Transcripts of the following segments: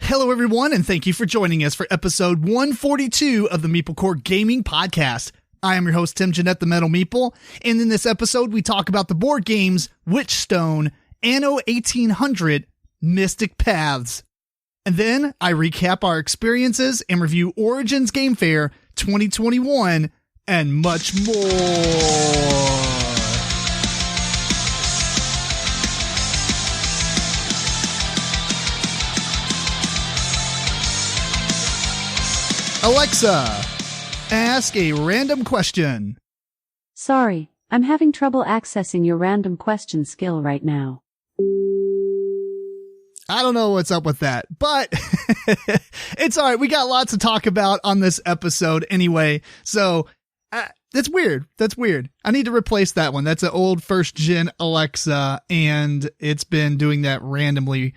Hello, everyone, and thank you for joining us for episode 142 of the MeepleCore Gaming Podcast. I am your host, Tim Jennette, the Metal Meeple, and in this episode, we talk about the board games Witchstone, Anno 1800, Mystic Paths. And then I recap our experiences and review Origins Game Fair 2021 and much more. Alexa, ask a random question. Sorry, I'm having trouble accessing your random question skill right now. I don't know what's up with that, but it's all right. We got lots to talk about on this episode anyway. So that's weird. That's weird. I need to replace that one. That's an old first gen Alexa, and it's been doing that randomly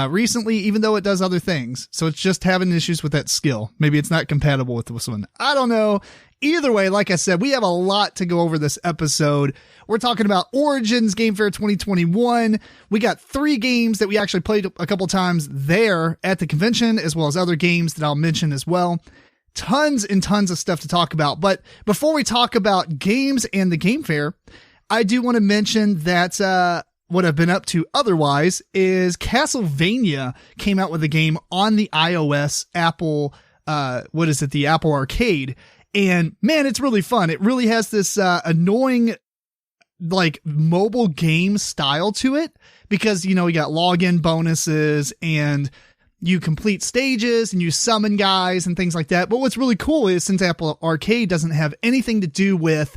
recently, even though it does other things. So it's just having issues with that skill. Maybe it's not compatible with this one. I don't know. Either way, like I said, we have a lot to go over this episode. We're talking about Origins Game Fair 2021. We got 3 games that we actually played a couple times there at the convention, as well as other games that I'll mention as well. Tons and tons of stuff to talk about. But before we talk about games and the Game Fair, I do want to mention that what I've been up to otherwise is Castlevania came out with a game on the iOS Apple, the Apple Arcade. And man, it's really fun. It really has this annoying, like, mobile game style to it because, you know, you got login bonuses and you complete stages and you summon guys and things like that. But what's really cool is since Apple Arcade doesn't have anything to do with,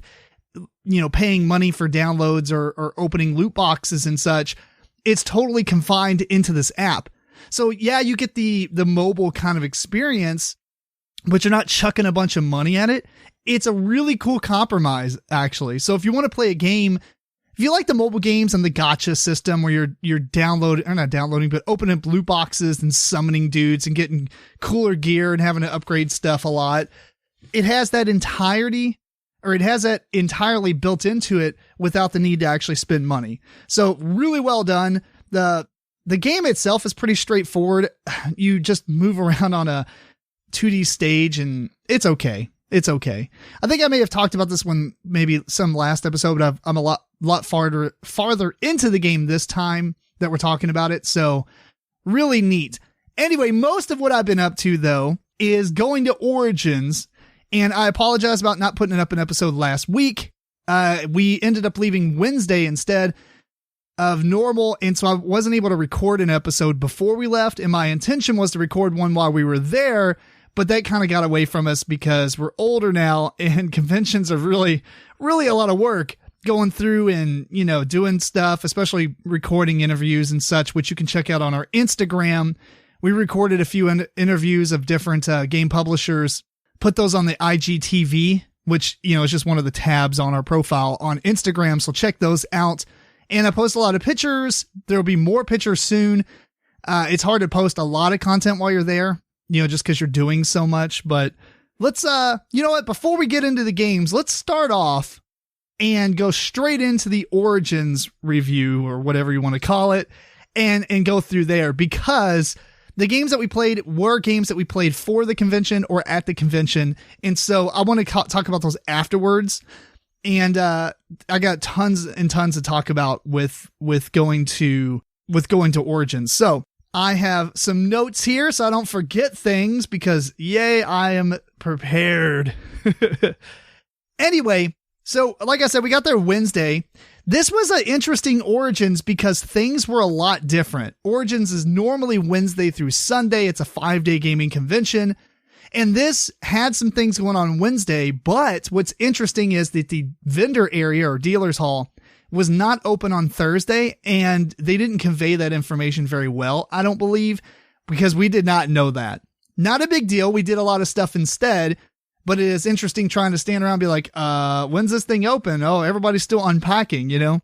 you know, paying money for downloads or opening loot boxes and such, it's totally confined into this app. So yeah, you get the mobile kind of experience, but you're not chucking a bunch of money at it. It's a really cool compromise, actually. So if you want to play a game, if you like the mobile games and the gacha system where you're opening up loot boxes and summoning dudes and getting cooler gear and having to upgrade stuff a lot, it has that entirely built into it without the need to actually spend money. So really well done. The game itself is pretty straightforward. You just move around on a 2D stage and it's okay. It's okay. I think I may have talked about this one maybe some last episode, but I'm a lot farther into the game this time that we're talking about it. So really neat. Anyway, most of what I've been up to though is going to Origins. And I apologize about not putting up an episode last week. We ended up leaving Wednesday instead of normal. And so I wasn't able to record an episode before we left. And my intention was to record one while we were there. But that kind of got away from us because we're older now and conventions are really, really a lot of work going through and, you know, doing stuff, especially recording interviews and such, which you can check out on our Instagram. We recorded a few interviews of different game publishers. Put those on the IGTV, which, you know, is just one of the tabs on our profile on Instagram. So check those out. And I post a lot of pictures. There'll be more pictures soon. It's hard to post a lot of content while you're there, you know, just because you're doing so much. But let's, you know what, before we get into the games, let's start off and go straight into the Origins review or whatever you want to call it and go through there because the games that we played were games that we played for the convention or at the convention. And so I want to talk about those afterwards. And I got tons and tons to talk about with going to Origins. So I have some notes here so I don't forget things because yay, I am prepared. Anyway, so like I said, we got there Wednesday. This was an interesting Origins because things were a lot different. Origins is normally Wednesday through Sunday. It's a 5-day gaming convention. And this had some things going on Wednesday, but what's interesting is that the vendor area or dealer's hall was not open on Thursday, and they didn't convey that information very well, I don't believe, because we did not know that. Not a big deal. We did a lot of stuff instead. But it is interesting trying to stand around and be like, when's this thing open? Oh, everybody's still unpacking, you know?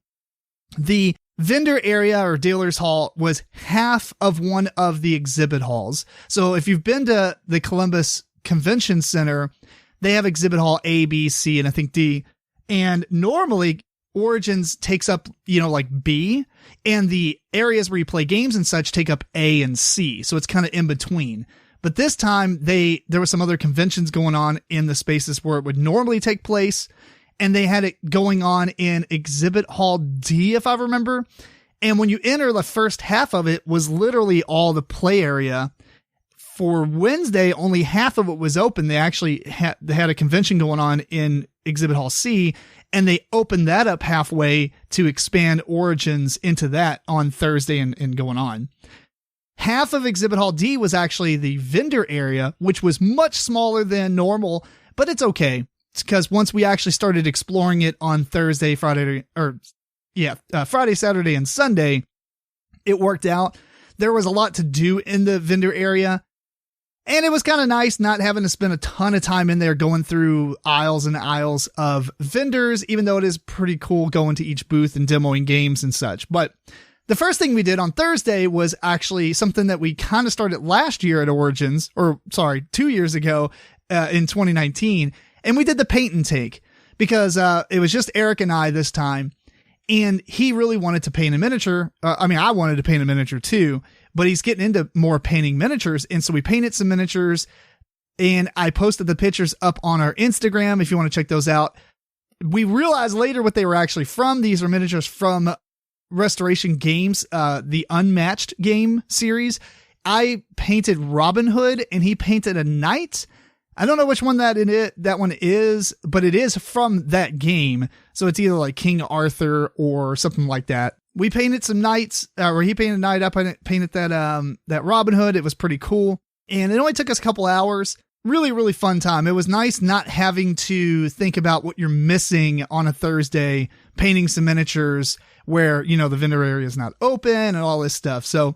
The vendor area or dealer's hall was half of one of the exhibit halls. So if you've been to the Columbus Convention Center, they have exhibit hall A, B, C, and I think D. And normally Origins takes up, like B, and the areas where you play games and such take up A and C. So it's kind of in between. But this time there were some other conventions going on in the spaces where it would normally take place. And they had it going on in Exhibit Hall D, if I remember. And when you enter, the first half of it was literally all the play area. For Wednesday, only half of it was open. They actually they had a convention going on in Exhibit Hall C, and they opened that up halfway to expand Origins into that on Thursday and going on. Half of Exhibit Hall D was actually the vendor area, which was much smaller than normal, but it's okay. It's because once we actually started exploring it on Thursday, Friday, Saturday, and Sunday, it worked out. There was a lot to do in the vendor area. And it was kind of nice not having to spend a ton of time in there going through aisles and aisles of vendors, even though it is pretty cool going to each booth and demoing games and such. But the first thing we did on Thursday was actually something that we kind of started last year at Origins, 2 years ago in 2019. And we did the paint and take because it was just Eric and I this time. And he really wanted to paint a miniature. I wanted to paint a miniature too, but he's getting into more painting miniatures. And so we painted some miniatures and I posted the pictures up on our Instagram if you want to check those out. We realized later what they were actually from. These are miniatures from Restoration Games, the Unmatched game series. I painted Robin Hood and he painted a knight. I don't know which one that one is, but it is from that game. So it's either like King Arthur or something like that. We painted some knights, or he painted a knight up and painted that Robin Hood. It was pretty cool. And it only took us a couple hours. Really, really fun time. It was nice not having to think about what you're missing on a Thursday, painting some miniatures where, the vendor area is not open and all this stuff. So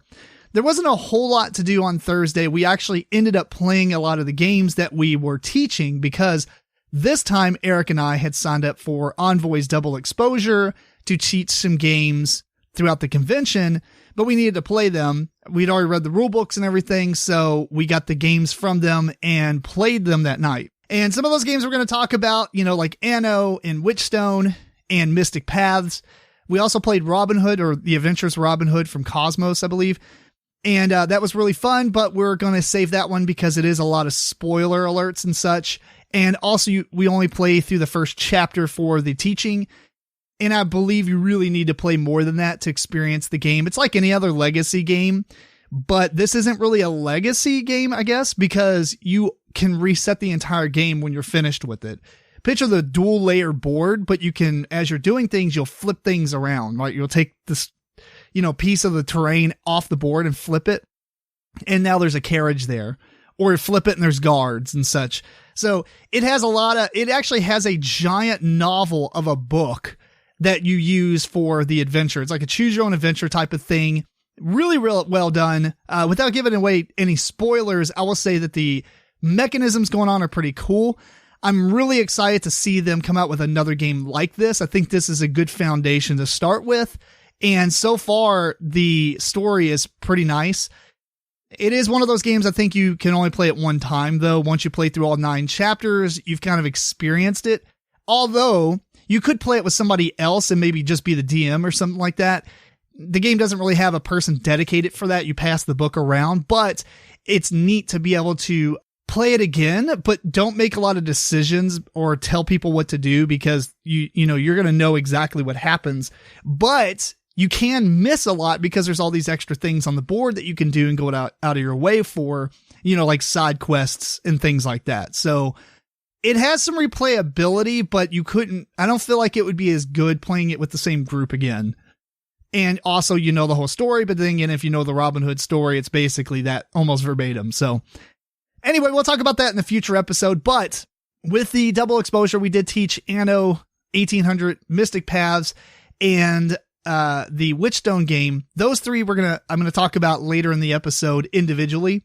there wasn't a whole lot to do on Thursday. We actually ended up playing a lot of the games that we were teaching because this time Eric and I had signed up for Envoy's Double Exposure to teach some games throughout the convention, but we needed to play them. We'd already read the rule books and everything, so we got the games from them and played them that night. And some of those games we're going to talk about, like Anno and Witchstone and Mystic Paths. We also played Robin Hood, or The Adventures of Robin Hood from KOSMOS, I believe. And that was really fun, but we're going to save that one because it is a lot of spoiler alerts and such. And also, we only play through the first chapter for the teaching. And I believe you really need to play more than that to experience the game. It's like any other legacy game, but this isn't really a legacy game, I guess, because you can reset the entire game when you're finished with it. Picture the dual layer board, but you can, as you're doing things, you'll flip things around, right? You'll take this piece of the terrain off the board and flip it. And now there's a carriage there, or flip it and there's guards and such. So it actually has a giant novel of a book that you use for the adventure. It's like a choose your own adventure type of thing. Really, real well done. Without giving away any spoilers, I will say that the mechanisms going on are pretty cool. I'm really excited to see them come out with another game like this. I think this is a good foundation to start with. And so far, the story is pretty nice. It is one of those games I think you can only play at one time, though. Once you play through all 9 chapters, you've kind of experienced it. Although, you could play it with somebody else and maybe just be the DM or something like that. The game doesn't really have a person dedicated for that. You pass the book around, but it's neat to be able to play it again, but don't make a lot of decisions or tell people what to do because you're going to know exactly what happens. But you can miss a lot because there's all these extra things on the board that you can do and go out of your way for, like side quests and things like that. So it has some replayability, but I don't feel like it would be as good playing it with the same group again. And also, the whole story, but then again, if you know the Robin Hood story, it's basically that almost verbatim. So anyway, we'll talk about that in the future episode, but with the double exposure, we did teach Anno 1800, Mystic Paths, and the Witchstone game. Those 3 I'm going to talk about later in the episode individually.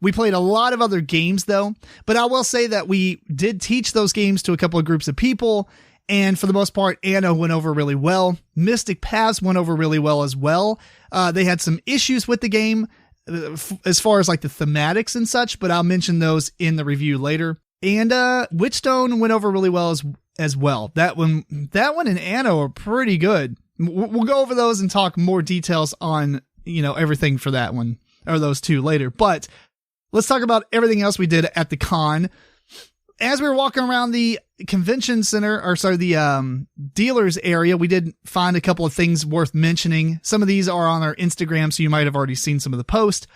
We played a lot of other games though, but I will say that we did teach those games to a couple of groups of people. And for the most part, Anno went over really well. Mystic Paths went over really well as well. They had some issues with the game as far as like the thematics and such, but I'll mention those in the review later. And Witchstone went over really well as well. That one and Anno are pretty good. We'll go over those and talk more details on, everything for that one or those two later. But let's talk about everything else we did at the con. As we were walking around the convention center, the dealers area, we did find a couple of things worth mentioning. Some of these are on our Instagram, so you might have already seen some of the posts.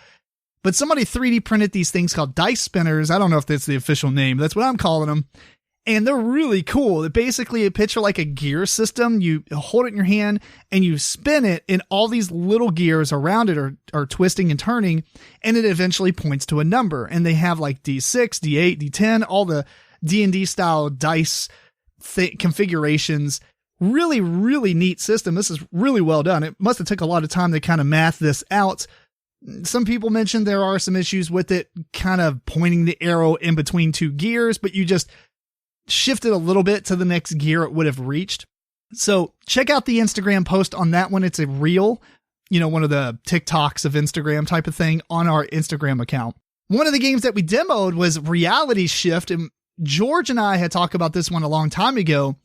But somebody 3D printed these things called dice spinners. I don't know if that's the official name. That's what I'm calling them. And they're really cool. It basically a picture like a gear system. You hold it in your hand and you spin it, and all these little gears around it are twisting and turning, and it eventually points to a number. And they have like D6, D8, D10, all the D&D style dice configurations. Really, really neat system. This is really well done. It must have took a lot of time to kind of math this out. Some people mentioned there are some issues with it kind of pointing the arrow in between two gears, but you just shifted a little bit to the next gear it would have reached. So check out the Instagram post on that one. It's a reel, one of the TikToks of Instagram type of thing on our Instagram account. One of the games that we demoed was Reality Shift, and George and I had talked about this one a long time ago.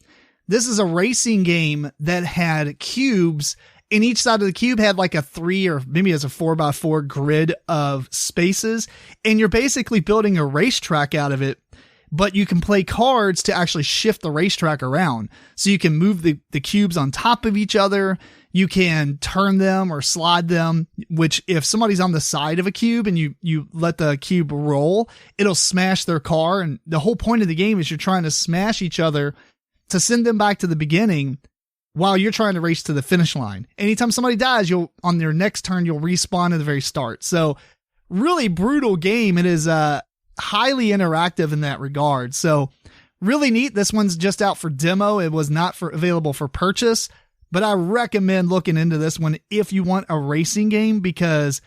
This is a racing game that had cubes, and each side of the cube had like a 3 or maybe it's a 4x4 grid of spaces, and you're basically building a racetrack out of it. But you can play cards to actually shift the racetrack around. So you can move the cubes on top of each other. You can turn them or slide them, which if somebody's on the side of a cube and you let the cube roll, it'll smash their car. And the whole point of the game is you're trying to smash each other to send them back to the beginning while you're trying to race to the finish line. Anytime somebody dies, on their next turn, you'll respawn at the very start. So really brutal game. It is, highly interactive in that regard. So really neat. This one's just out for demo. It was not available for purchase, but I recommend looking into this one if you want a racing game, because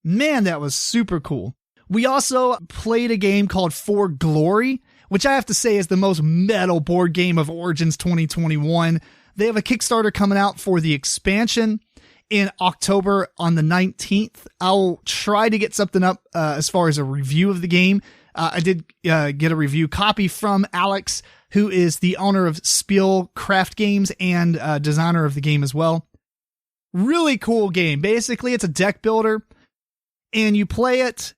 man, that was super cool. We also played a game called For Glory, which I have to say is the most metal board game of Origins 2021. They have a Kickstarter coming out for the expansion in October on the 19th. I'll try to get something up as far as a review of the game. I did get a review copy from Alex, who is the owner of Spiel Craft Games and designer of the game as well. Really cool game. Basically, it's a deck builder, and you play it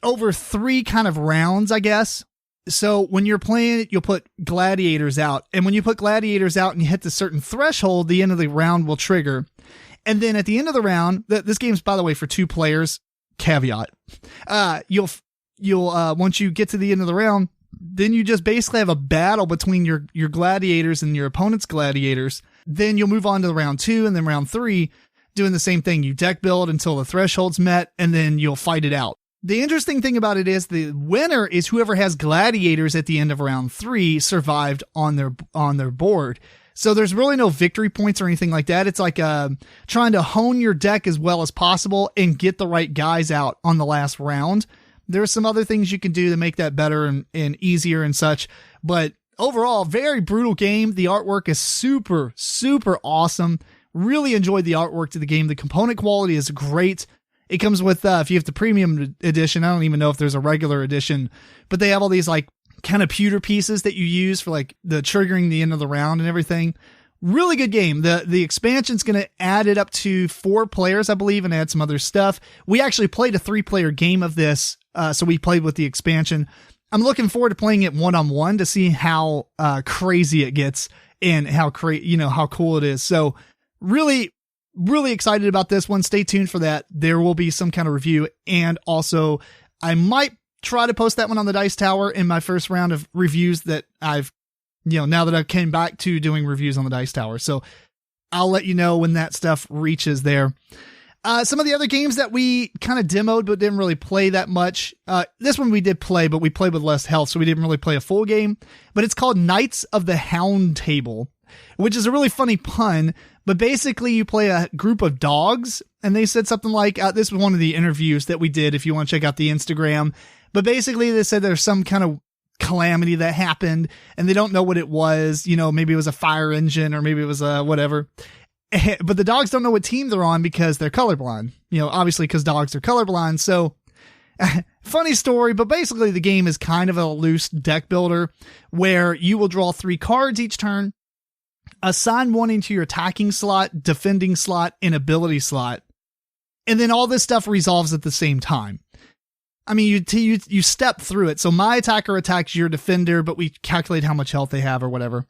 over 3 kind of rounds, I guess. So when you're playing it, you'll put gladiators out. And when you put gladiators out and you hit the certain threshold, the end of the round will trigger. And then at the end of the round, this game's, by the way, for 2 players, caveat. You'll once you get to the end of the round, then you just basically have a battle between your gladiators and your opponent's gladiators. Then you'll move on to round 2 and then round 3, doing the same thing. You deck build until the threshold's met, and then you'll fight it out. The interesting thing about it is the winner is whoever has gladiators at the end of round 3 survived on their board. So there's really no victory points or anything like that. It's like trying to hone your deck as well as possible and get the right guys out on the last round. There's some other things you can do to make that better and easier and such. But overall, very brutal game. The artwork is super, super awesome. Really enjoyed the artwork to the game. The component quality is great. It comes with, if you have the premium edition, I don't even know if there's a regular edition, but they have all these like kind of pewter pieces that you use for like the triggering the end of the round and everything. Really good game. The expansion's going to add it up to 4 players, I believe, and add some other stuff. We actually played a 3-player game of this. So we played with the expansion. I'm looking forward to playing it 1-on-1 to see how crazy it gets and how cool it is. So really, really excited about this one. Stay tuned for that. There will be some kind of review, and also I might try to post that one on the Dice Tower in my first round of reviews that I've, now that I came back to doing reviews on the Dice Tower. So I'll let you know when that stuff reaches there. Some of the other games that we kind of demoed but didn't really play that much. This one we did play, but we played with less health, so we didn't really play a full game. But it's called Knights of the Hound Table, which is a really funny pun. But basically, you play a group of dogs, and they said something like, this was one of the interviews that we did, if you want to check out the Instagram. But basically, they said there's some kind of calamity that happened, and they don't know what it was. Maybe it was a fire engine, or maybe it was whatever. But the dogs don't know what team they're on because they're colorblind. Obviously because dogs are colorblind. So Funny story, but basically the game is kind of a loose deck builder where you will draw 3 cards each turn, assign one into your attacking slot, defending slot, and ability slot. And then all this stuff resolves at the same time. I mean, you step through it. So my attacker attacks your defender, but we calculate how much health they have or whatever.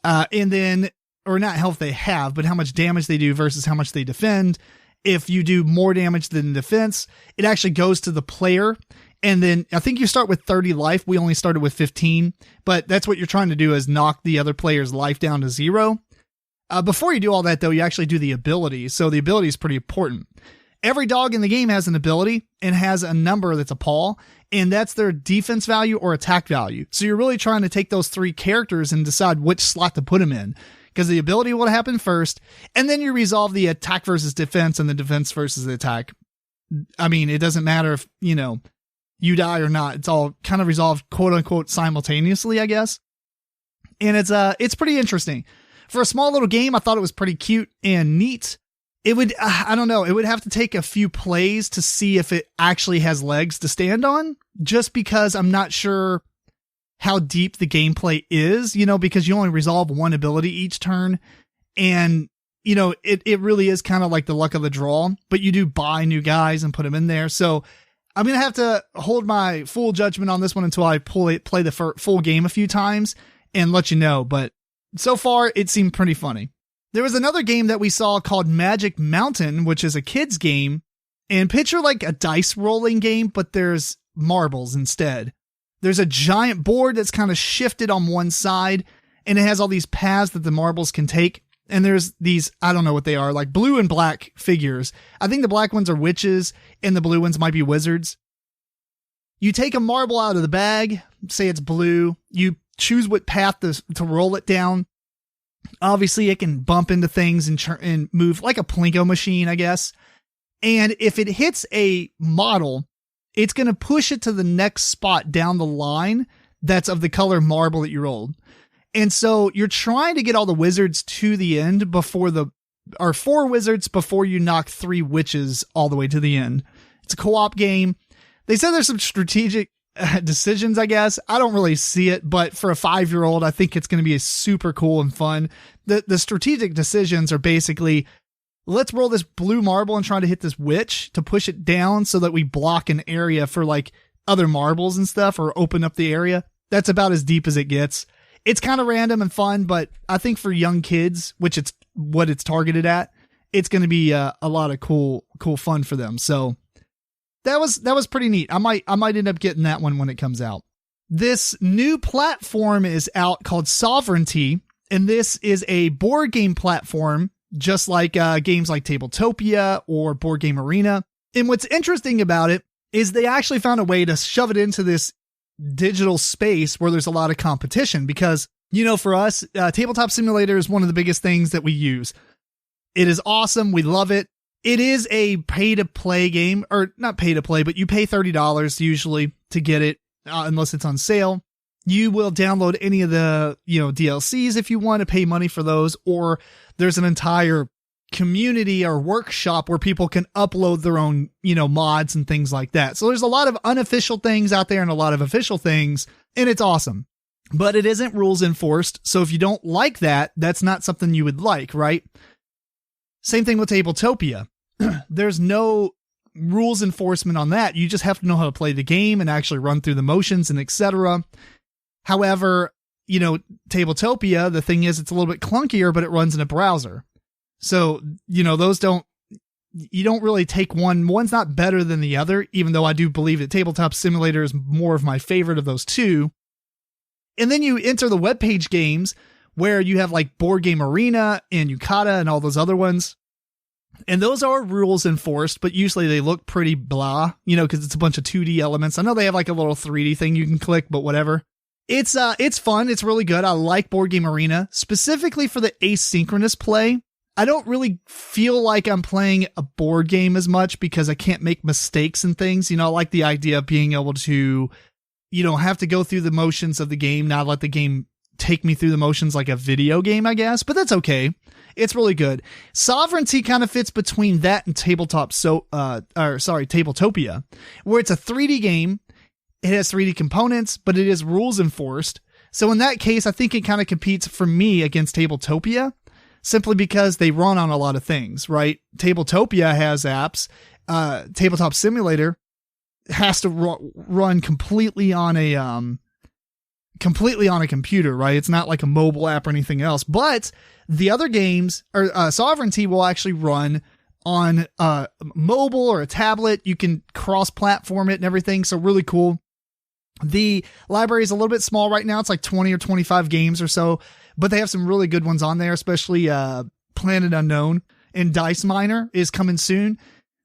And then, or not health they have, but how much damage they do versus how much they defend. If you do more damage than defense, it actually goes to the player. And then I think you start with 30 life. We only started with 15, but that's what you're trying to do is knock the other player's life down to 0. Before you do all that though, you actually do the ability. So the ability is pretty important. Every dog in the game has an ability and has a number that's a paw, and that's their defense value or attack value. So you're really trying to take those 3 characters and decide which slot to put them in, because the ability will happen first, and then you resolve the attack versus defense and the defense versus the attack. I mean, it doesn't matter if, you die or not. It's all kind of resolved quote unquote simultaneously, I guess. And it's pretty interesting. For a small little game, I thought it was pretty cute and neat. It would, I don't know, it would have to take a few plays to see if it actually has legs to stand on, just because I'm not sure how deep the gameplay is, because you only resolve one ability each turn. And, it really is kind of like the luck of the draw, but you do buy new guys and put them in there. So I'm going to have to hold my full judgment on this one until I play the full game a few times and let you know. But so far, it seemed pretty funny. There was another game that we saw called Magic Mountain, which is a kid's game, and picture like a dice rolling game, but there's marbles instead. There's a giant board that's kind of shifted on one side, and it has all these paths that the marbles can take. And there's these, I don't know what they are, like blue and black figures. I think the black ones are witches, and the blue ones might be wizards. You take a marble out of the bag, say it's blue, you choose what path to roll it down. Obviously, it can bump into things and move like a Plinko machine, I guess. And if it hits a model, it's going to push it to the next spot down the line that's of the color marble that you rolled. And so you're trying to get all the wizards to the end before 4 wizards before you knock 3 witches all the way to the end. It's a co-op game. They said there's some strategic decisions, I guess. I don't really see it, but for a 5-year-old, I think it's going to be super cool and fun. The strategic decisions are basically, let's roll this blue marble and try to hit this witch to push it down so that we block an area for like other marbles and stuff, or open up the area. That's about as deep as it gets. It's kind of random and fun, but I think for young kids, which it's what it's targeted at, it's going to be a lot of cool fun for them. So that was pretty neat. I might end up getting that one when it comes out. This new platform is out called Sovereignty, and this is a board game platform, just like games like Tabletopia or Board Game Arena. And what's interesting about it is they actually found a way to shove it into this digital space where there's a lot of competition, because, for us, Tabletop Simulator is one of the biggest things that we use. It is awesome. We love it. It is a pay-to-play game, or not pay-to-play, but you pay $30 usually to get it, unless it's on sale. You will download any of the, DLCs if you want to pay money for those, or there's an entire community or workshop where people can upload their own, mods and things like that. So there's a lot of unofficial things out there and a lot of official things, and it's awesome. But it isn't rules enforced, so if you don't like that, that's not something you would like, right? Same thing with Tabletopia. There's no rules enforcement on that. You just have to know how to play the game and actually run through the motions and etc. However, Tabletopia, the thing is it's a little bit clunkier, but it runs in a browser. So, those you don't really take one's not better than the other, even though I do believe that Tabletop Simulator is more of my favorite of those two. And then you enter the webpage games where you have like Board Game Arena and Yukata and all those other ones. And those are rules enforced, but usually they look pretty blah, because it's a bunch of 2D elements. I know they have like a little 3D thing you can click, but whatever. It's fun. It's really good. I like Board Game Arena, specifically for the asynchronous play. I don't really feel like I'm playing a board game as much because I can't make mistakes and things. I like the idea of being able to, have to go through the motions of the game, not let the game take me through the motions like a video game, I guess, but that's okay. It's really good. Sovereignty kind of fits between that and Tabletopia, where it's a 3D game. It has 3D components, but it is rules enforced. So in that case, I think it kind of competes for me against Tabletopia, simply because they run on a lot of things, right? Tabletopia has apps. Tabletop Simulator has to run completely on a computer, right? It's not like a mobile app or anything else. But the other games, or Sovereignty, will actually run on mobile or a tablet. You can cross-platform it and everything. So really cool. The library is a little bit small right now. It's like 20 or 25 games or so, but they have some really good ones on there, especially Planet Unknown and Dice Miner is coming soon.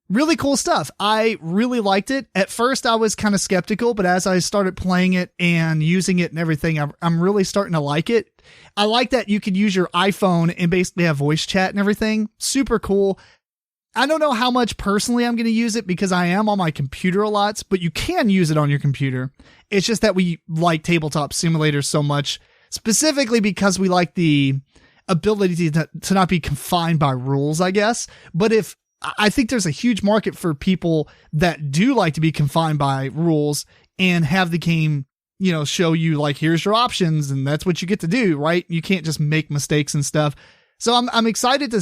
Really cool stuff. I really liked it. At first, I was kind of skeptical, but as I started playing it and using it and everything, I'm really starting to like it. I like that you could use your iPhone and basically have voice chat and everything. Super cool. I don't know how much personally I'm going to use it because I am on my computer a lot, but you can use it on your computer. It's just that we like Tabletop Simulator so much, specifically because we like the ability to not be confined by rules, I guess. But I think there's a huge market for people that do like to be confined by rules and have the game, show you like, here's your options and that's what you get to do, right? You can't just make mistakes and stuff. So I'm excited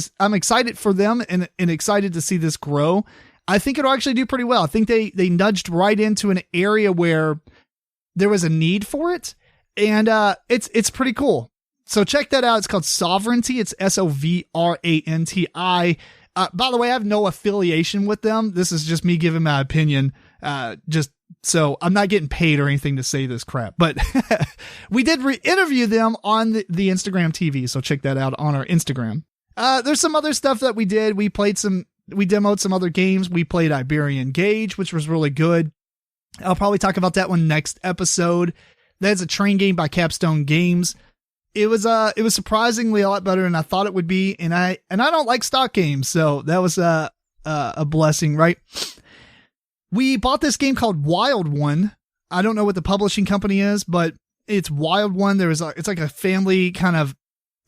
for them and excited to see this grow. I think it'll actually do pretty well. I think they nudged right into an area where there was a need for it, and it's pretty cool. So check that out. It's called Sovereignty. It's Sovranti. By the way, I have no affiliation with them. This is just me giving my opinion. So I'm not getting paid or anything to say this crap, but we did interview them on the Instagram TV. So check that out on our Instagram. There's some other stuff that we did. We demoed some other games. We played Iberian Gauge, which was really good. I'll probably talk about that one next episode. That's a train game by Capstone Games. It was surprisingly a lot better than I thought it would be. And I don't like stock games. So that was a blessing, right? We bought this game called Wild One. I don't know what the publishing company is, but it's Wild One. It's like a family kind of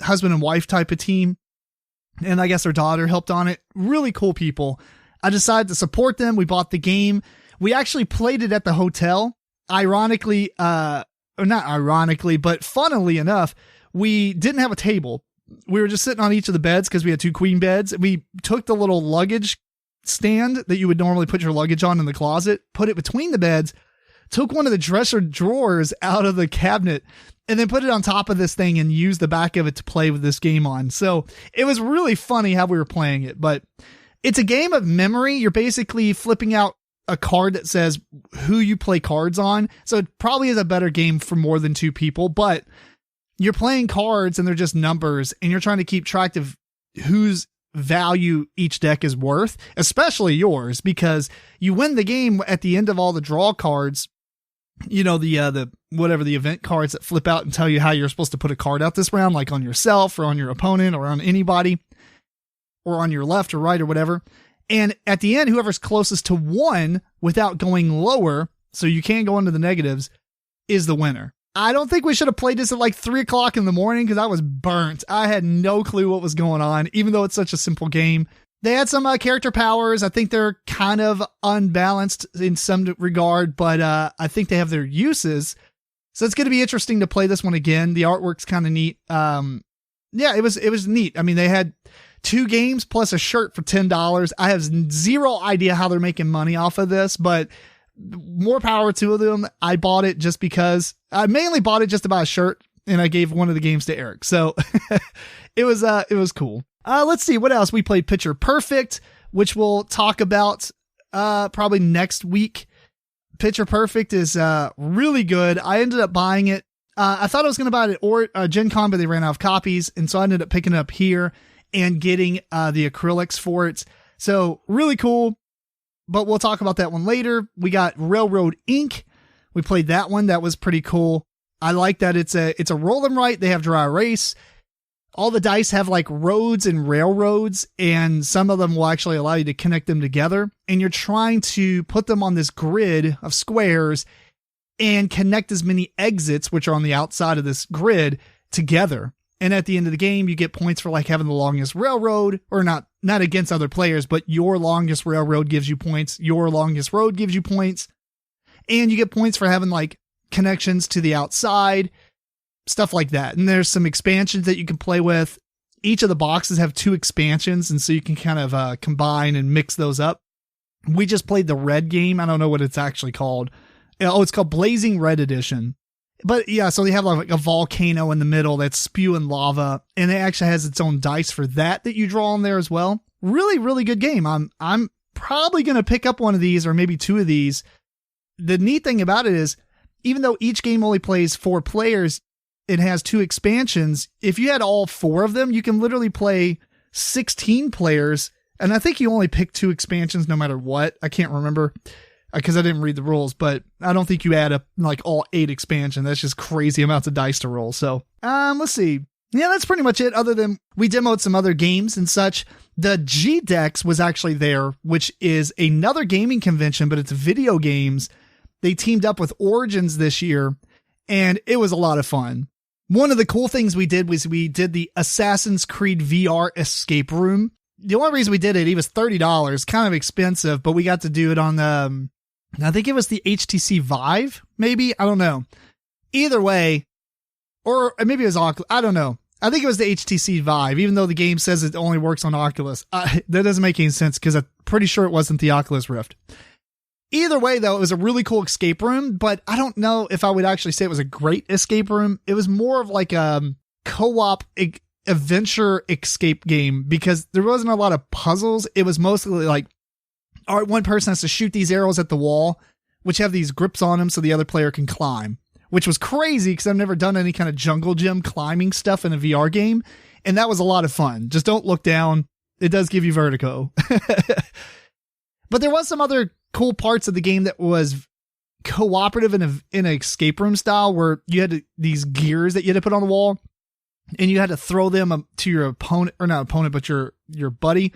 husband and wife type of team. And I guess their daughter helped on it. Really cool people. I decided to support them. We bought the game. We actually played it at the hotel. Ironically, or not ironically, but funnily enough, we didn't have a table. We were just sitting on each of the beds because we had 2 queen beds. We took the little luggage stand that you would normally put your luggage on in the closet, put it between the beds, took one of the dresser drawers out of the cabinet, and then put it on top of this thing and used the back of it to play with this game on. So it was really funny how we were playing it, but it's a game of memory. You're basically flipping out a card that says who you play cards on. So it probably is a better game for more than 2 people, but you're playing cards and they're just numbers and you're trying to keep track of whose value each deck is worth, especially yours, because you win the game at the end of all the draw cards, the whatever the event cards that flip out and tell you how you're supposed to put a card out this round, like on yourself or on your opponent or on anybody or on your left or right or whatever. And at the end, whoever's closest to 1 without going lower, so you can't go into the negatives, is the winner. I don't think we should have played this at like 3 o'clock in the morning because I was burnt. I had no clue what was going on, even though it's such a simple game. They had some character powers. I think they're kind of unbalanced in some regard, but I think they have their uses. So it's going to be interesting to play this one again. The artwork's kind of neat. It was neat. I mean, they had 2 games plus a shirt for $10. I have zero idea how they're making money off of this, but more power to them. I bought it just because I mainly bought it just to buy a shirt, and I gave one of the games to Eric. So it was cool. Let's see what else. We played Picture Perfect, which we'll talk about probably next week. Picture Perfect is really good. I ended up buying it. I thought I was going to buy it at Gen Con, but they ran out of copies, and so I ended up picking it up here and getting the acrylics for it. So really cool. But we'll talk about that one later. We got Railroad Inc. We played that one. That was pretty cool. I like that it's a roll them right. They have dry erase. All the dice have like roads and railroads, and some of them will actually allow you to connect them together. And you're trying to put them on this grid of squares and connect as many exits, which are on the outside of this grid, together. And at the end of the game, you get points for like having the longest railroad, or not against other players, but your longest railroad gives you points. Your longest road gives you points. And you get points for having like connections to the outside, stuff like that. And there's some expansions that you can play with. Each of the boxes have 2 expansions, and so you can kind of combine and mix those up. We just played the red game. I don't know what it's actually called. Oh, it's called Blazing Red Edition. But yeah, so they have like a volcano in the middle that's spewing lava, and it actually has its own dice for that you draw on there as well. Really, really good game. I'm probably going to pick up one of these, or maybe 2 of these. The neat thing about it is, even though each game only plays 4 players, it has 2 expansions. If you had all 4 of them, you can literally play 16 players. And I think you only pick 2 expansions no matter what. I can't remember because I didn't read the rules, but I don't think you add up like all 8 expansions. That's just crazy amounts of dice to roll. So, let's see. Yeah, that's pretty much it. Other than we demoed some other games and such. The GDEX was actually there, which is another gaming convention, but it's video games. They teamed up with Origins this year, and it was a lot of fun. One of the cool things we did was we did the Assassin's Creed VR escape room. The only reason we did it was $30, kind of expensive, but we got to do it on the, I think it was the HTC Vive, maybe? I don't know. Either way, or maybe it was Oculus. I don't know. I think it was the HTC Vive, even though the game says it only works on Oculus. That doesn't make any sense because I'm pretty sure it wasn't the Oculus Rift. Either way, though, it was a really cool escape room, but I don't know if I would actually say it was a great escape room. It was more of like a co-op adventure escape game because there wasn't a lot of puzzles. It was mostly like, all right, one person has to shoot these arrows at the wall, which have these grips on them so the other player can climb, which was crazy because I've never done any kind of jungle gym climbing stuff in a VR game. And that was a lot of fun. Just don't look down. It does give you vertigo. But there was some other cool parts of the game that was cooperative in an escape room style where you had these gears that you had to put on the wall and you had to throw them to your opponent, or not opponent, but your buddy,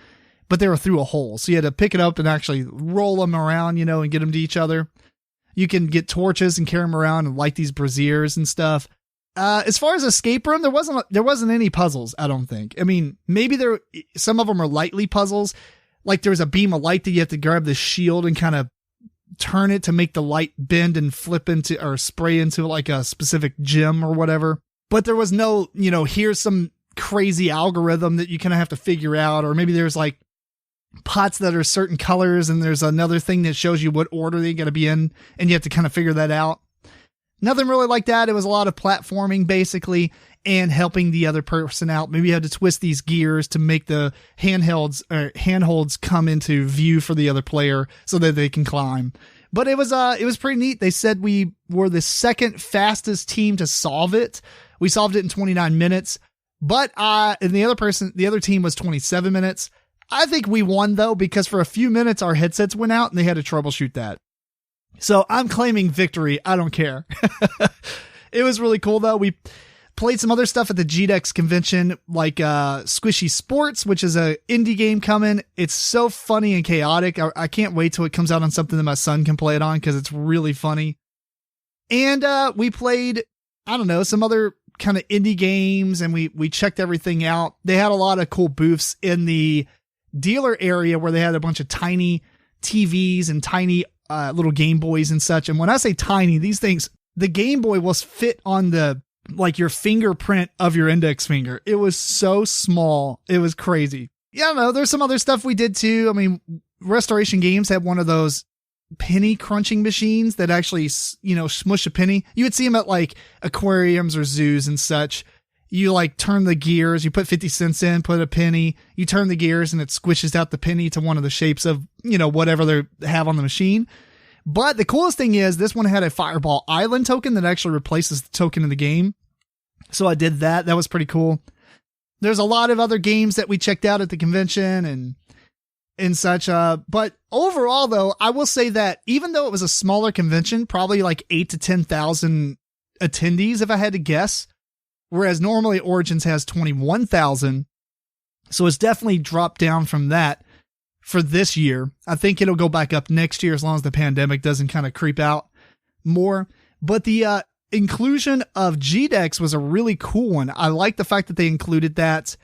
but they were through a hole. So you had to pick it up and actually roll them around, and get them to each other. You can get torches and carry them around and light these braziers and stuff. As far as escape room, there wasn't any puzzles, I don't think. I mean, maybe some of them are lightly puzzles. Like there was a beam of light that you have to grab the shield and kind of turn it to make the light bend and flip into or spray into like a specific gem or whatever. But there was no, here's some crazy algorithm that you kind of have to figure out. Or maybe there's like pots that are certain colors and there's another thing that shows you what order they got to be in and you have to kind of figure that out. Nothing really like that. It was a lot of platforming basically and helping the other person out. Maybe you had to twist these gears to make the handholds come into view for the other player so that they can climb. But it was pretty neat. They said we were the second fastest team to solve it. We solved it in 29 minutes, but and the other team was 27 minutes. I think we won though, because for a few minutes our headsets went out and they had to troubleshoot that. So I'm claiming victory. I don't care. It was really cool though. We played some other stuff at the GDEX convention, like Squishy Sports, which is a indie game coming. It's so funny and chaotic. I can't wait till it comes out on something that my son can play it on because it's really funny. And we played, I don't know, some other kind of indie games, and we checked everything out. They had a lot of cool booths in the dealer area where they had a bunch of tiny TVs and tiny little Game Boys and such. And when I say tiny, these things, the Game Boy will fit on your fingerprint of your index finger. It was so small. It was crazy. Yeah, I don't know. There's some other stuff we did too. I mean, Restoration Games had one of those penny crunching machines that actually, smush a penny. You would see them at like aquariums or zoos and such. You like turn the gears, you put 50 cents in, put a penny, you turn the gears and it squishes out the penny to one of the shapes of, whatever they have on the machine. But the coolest thing is this one had a Fireball Island token that actually replaces the token in the game. So I did that. That was pretty cool. There's a lot of other games that we checked out at the convention and such. But overall though, I will say that even though it was a smaller convention, probably like 8 to 10,000 attendees, if I had to guess, whereas normally Origins has 21,000. So it's definitely dropped down from that for this year. I think it'll go back up next year as long as the pandemic doesn't kind of creep out more. But the inclusion of GDEX was a really cool one. I like the fact that they included that.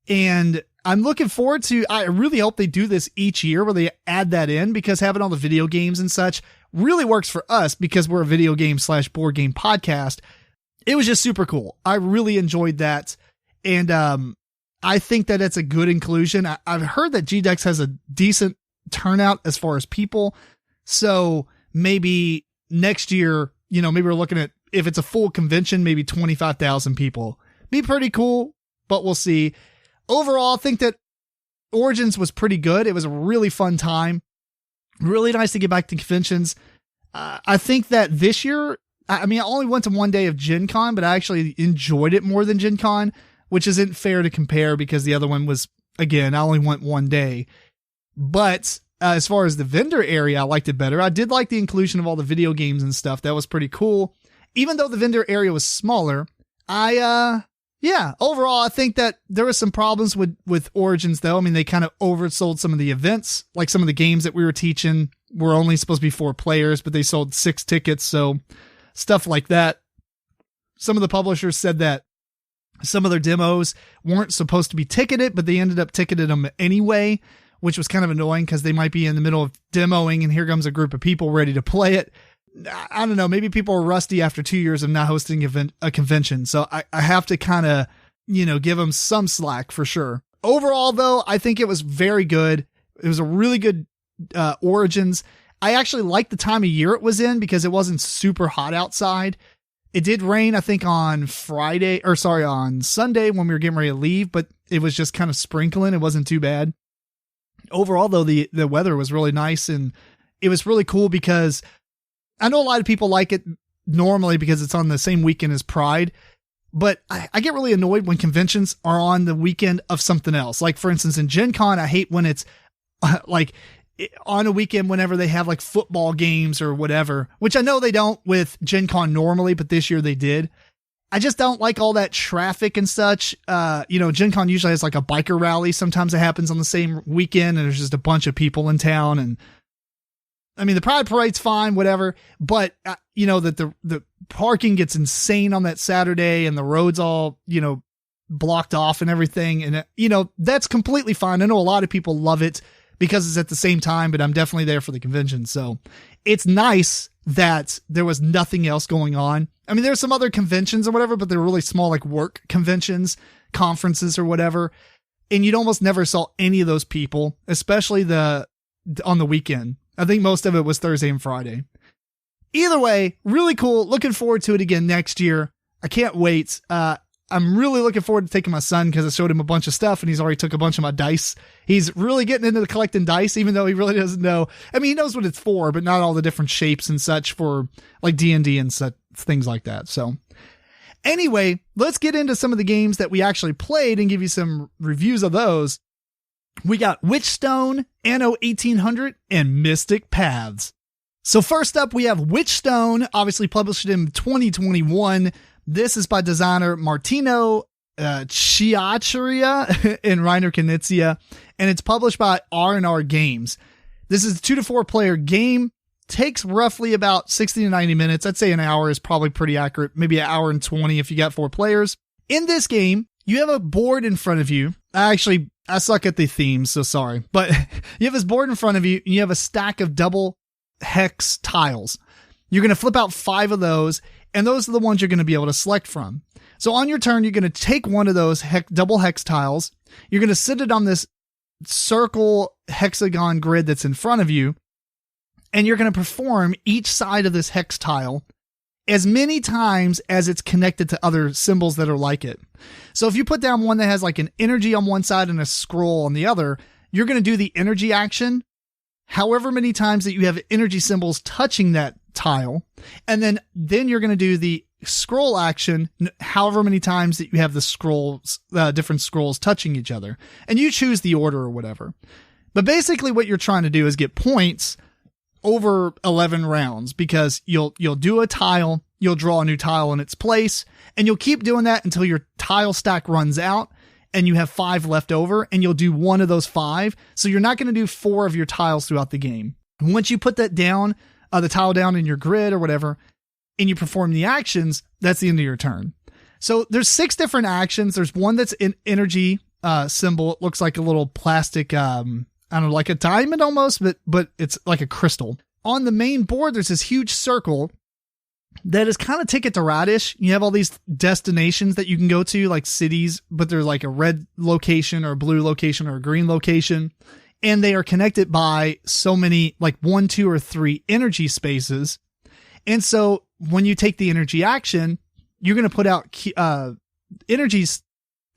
And I'm looking forward to, I really hope they do this each year where they add that in, because having all the video games and such really works for us because we're a video game / board game podcast. It was just super cool. I really enjoyed that. And I think that it's a good inclusion. I've heard that GDEX has a decent turnout as far as people. So maybe next year, maybe we're looking at, if it's a full convention, maybe 25,000 people. Be pretty cool, but we'll see. Overall, I think that Origins was pretty good. It was a really fun time. Really nice to get back to conventions. I think that this year, I only went to one day of Gen Con, but I actually enjoyed it more than Gen Con, which isn't fair to compare because the other one was, again, I only went one day. But as far as the vendor area, I liked it better. I did like the inclusion of all the video games and stuff. That was pretty cool. Even though the vendor area was smaller, overall, I think that there was some problems with Origins, though. They kind of oversold some of the events, like some of the games that we were teaching were only supposed to be 4 players, but they sold 6 tickets. So stuff like that. Some of the publishers said that some of their demos weren't supposed to be ticketed, but they ended up ticketing them anyway, which was kind of annoying because they might be in the middle of demoing and here comes a group of people ready to play it. I don't know. Maybe people are rusty after 2 years of not hosting a convention. So I have to kind of, give them some slack for sure. Overall, though, I think it was very good. It was a really good Origins. I actually liked the time of year it was in because it wasn't super hot outside. It did rain, I think, on Sunday when we were getting ready to leave, but it was just kind of sprinkling. It wasn't too bad. Overall, though, the weather was really nice, and it was really cool because I know a lot of people like it normally because it's on the same weekend as Pride, but I get really annoyed when conventions are on the weekend of something else. Like, for instance, in Gen Con, I hate when it's on a weekend whenever they have like football games or whatever, which I know they don't with Gen Con normally, but this year they did. I just don't like all that traffic and such. Gen Con usually has like a biker rally. Sometimes it happens on the same weekend and there's just a bunch of people in town. And the Pride Parade's fine, whatever. But, that the parking gets insane on that Saturday and the roads all, blocked off and everything. And, that's completely fine. I know a lot of people love it because it's at the same time, but I'm definitely there for the convention. So it's nice that there was nothing else going on. There's some other conventions or whatever, but they're really small, like work conventions, conferences or whatever. And you'd almost never saw any of those people, especially on the weekend. I think most of it was Thursday and Friday. Either way, really cool. Looking forward to it again next year. I can't wait. I'm really looking forward to taking my son because I showed him a bunch of stuff and he's already took a bunch of my dice. He's really getting into the collecting dice, even though he really doesn't know. He knows what it's for, but not all the different shapes and such for like D&D and such things like that. So anyway, let's get into some of the games that we actually played and give you some reviews of those. We got Witchstone, Anno 1800, and Mystic Paths. So first up, we have Witchstone, obviously published in 2021. This is by designer Martino Chiacheria and Reiner Knizia, and it's published by R&R Games. This is a 2 to 4 player game. Takes roughly about 60 to 90 minutes. I'd say an hour is probably pretty accurate. Maybe an hour and 20 if you got 4 players. In this game, you have a board in front of you. I suck at the themes, so sorry. But you have this board in front of you, and you have a stack of double hex tiles. You're going to flip out 5 of those, and those are the ones you're going to be able to select from. So on your turn, you're going to take one of those double hex tiles. You're going to sit it on this circle hexagon grid that's in front of you, and you're going to perform each side of this hex tile as many times as it's connected to other symbols that are like it. So if you put down one that has like an energy on one side and a scroll on the other, you're going to do the energy action however many times that you have energy symbols touching that tile. And then you're going to do the scroll action however many times that you have the scrolls, different scrolls touching each other. And you choose the order or whatever. But basically what you're trying to do is get points over 11 rounds because you'll do a tile, you'll draw a new tile in its place, and you'll keep doing that until your tile stack runs out and you have 5 left over, and you'll do one of those 5. So you're not going to do 4 of your tiles throughout the game. And once you put that down, the tile down in your grid or whatever, and you perform the actions, that's the end of your turn. So there's 6 different actions. There's one that's an energy symbol. It looks like a little plastic, I don't know, like a diamond almost, but it's like a crystal. On the main board, there's this huge circle that is kind of Ticket to Ride-ish. You have all these destinations that you can go to, like cities, but they're like a red location or a blue location or a green location. And they are connected by so many, like 1, 2, or 3 energy spaces. And so when you take the energy action, you're going to put out energies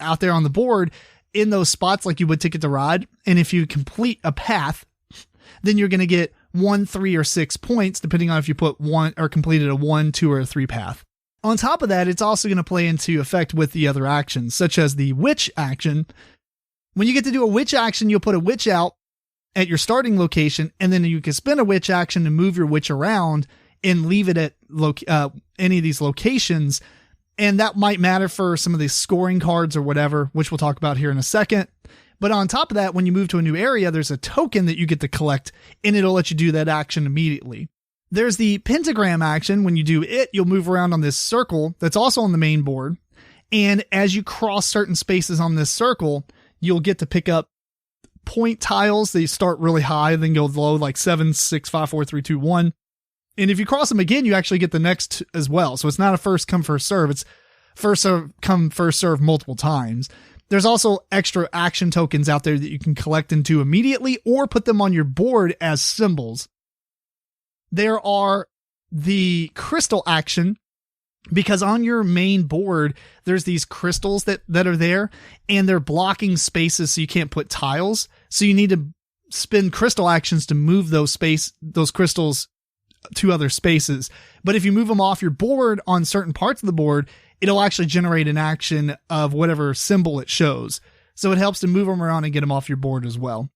out there on the board in those spots like you would Ticket to Ride. And if you complete a path, then you're going to get 1, 3, or 6 points, depending on if you put 1 or completed a 1, 2, or 3 path. On top of that, it's also going to play into effect with the other actions, such as the witch action. When you get to do a witch action, you'll put a witch out at your starting location, and then you can spend a witch action to move your witch around and leave it at any of these locations. And that might matter for some of these scoring cards or whatever, which we'll talk about here in a second. But on top of that, when you move to a new area, there's a token that you get to collect, and it'll let you do that action immediately. There's the pentagram action. When you do it, you'll move around on this circle that's also on the main board. And as you cross certain spaces on this circle, you'll get to pick up point tiles. They start really high, then go low, like 7, 6, 5, 4, 3, 2, 1. And if you cross them again, you actually get the next as well. So it's not a first come, first serve. It's first come, first serve multiple times. There's also extra action tokens out there that you can collect into immediately or put them on your board as symbols. There are the crystal action, because on your main board, there's these crystals that are there, and they're blocking spaces so you can't put tiles. So you need to spend crystal actions to move those crystals to other spaces. But if you move them off your board on certain parts of the board, it'll actually generate an action of whatever symbol it shows. So it helps to move them around and get them off your board as well.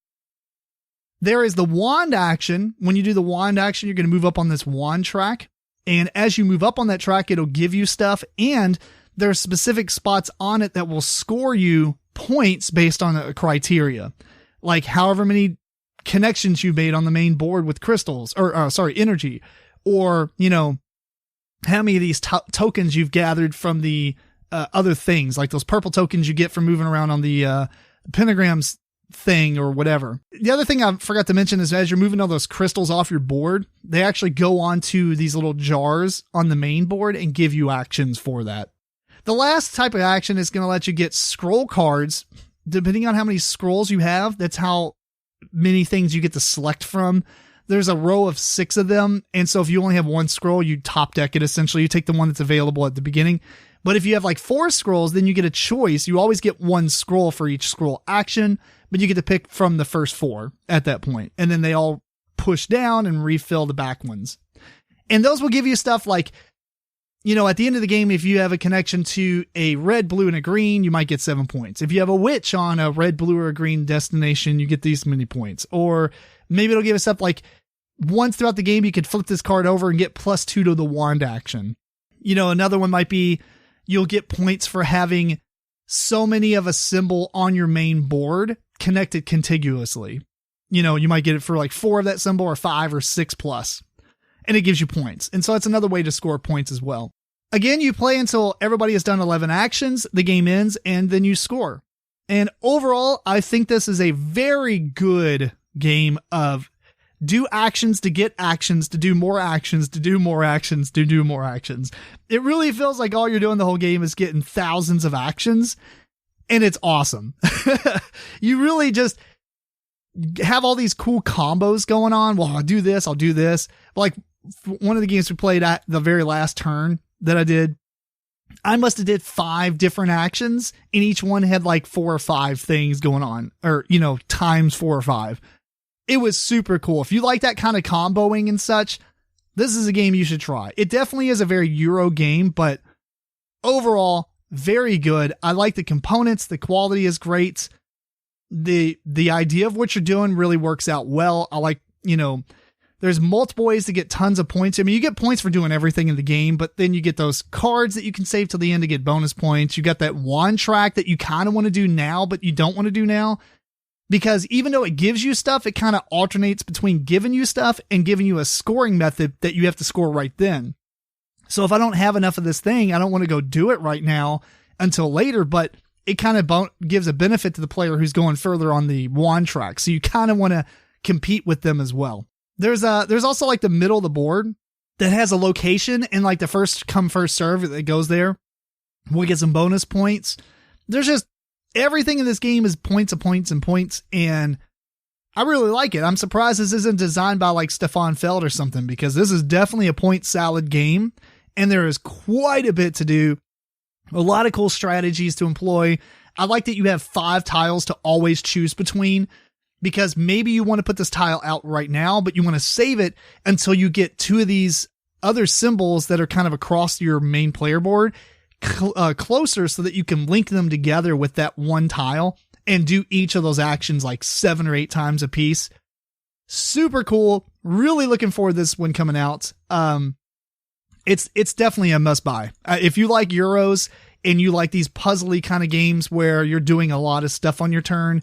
There is the wand action. When you do the wand action, you're going to move up on this wand track. And as you move up on that track, it'll give you stuff. And there are specific spots on it that will score you points based on a criteria. Like however many connections you made on the main board with crystals energy, or, how many of these tokens you've gathered from the other things, like those purple tokens you get from moving around on the pentagrams thing or whatever. The other thing I forgot to mention is as you're moving all those crystals off your board, they actually go onto these little jars on the main board and give you actions for that. The last type of action is going to let you get scroll cards. Depending on how many scrolls you have, that's how many things you get to select from. There's a row of 6 of them. And so if you only have 1 scroll, you top deck it. Essentially, you take the one that's available at the beginning. But if you have like 4 scrolls, then you get a choice. You always get 1 scroll for each scroll action, but you get to pick from the first 4 at that point. And then they all push down and refill the back ones. And those will give you stuff like, at the end of the game, if you have a connection to a red, blue, and a green, you might get 7 points. If you have a witch on a red, blue, or a green destination, you get these many points. Or maybe it'll give us stuff like once throughout the game, you could flip this card over and get +2 to the wand action. Another one might be you'll get points for having so many of a symbol on your main board connected contiguously. You might get it for like 4 of that symbol or 5 or 6 plus. And it gives you points. And so that's another way to score points as well. Again, you play until everybody has done 11 actions, the game ends, and then you score. And overall, I think this is a very good game of do actions to get actions, to do more actions, to do more actions, to do more actions. It really feels like all you're doing the whole game is getting thousands of actions, and it's awesome. You really just have all these cool combos going on. Well, I'll do this, I'll do this. Like one of the games we played at the very last turn that I did, I must have did 5 different actions, and each one had like 4 or 5 things going on, or, times 4 or 5. It was super cool. If you like that kind of comboing and such, this is a game you should try. It definitely is a very Euro game, but overall, very good. I like the components. The quality is great. The idea of what you're doing really works out well. I like, there's multiple ways to get tons of points. I mean, you get points for doing everything in the game, but then you get those cards that you can save till the end to get bonus points. You got that wand track that you kind of want to do now, but you don't want to do now. Because even though it gives you stuff, it kind of alternates between giving you stuff and giving you a scoring method that you have to score right then. So if I don't have enough of this thing, I don't want to go do it right now until later, but it kind of gives a benefit to the player who's going further on the wand track. So you kind of want to compete with them as well. There's also like the middle of the board that has a location, and like the first come first serve that goes there will get some bonus points. There's just everything in this game is points, and I really like it. I'm surprised this isn't designed by like Stefan Feld or something, because this is definitely a point salad game, and there is quite a bit to do. A lot of cool strategies to employ. I like that you have 5 tiles to always choose between, because maybe you want to put this tile out right now, but you want to save it until you get 2 of these other symbols that are kind of across your main player board closer, so that you can link them together with that one tile and do each of those actions like 7 or 8 times a piece. Super cool. Really looking forward to this one coming out. It's definitely a must buy. If you like Euros and you like these puzzly kind of games where you're doing a lot of stuff on your turn,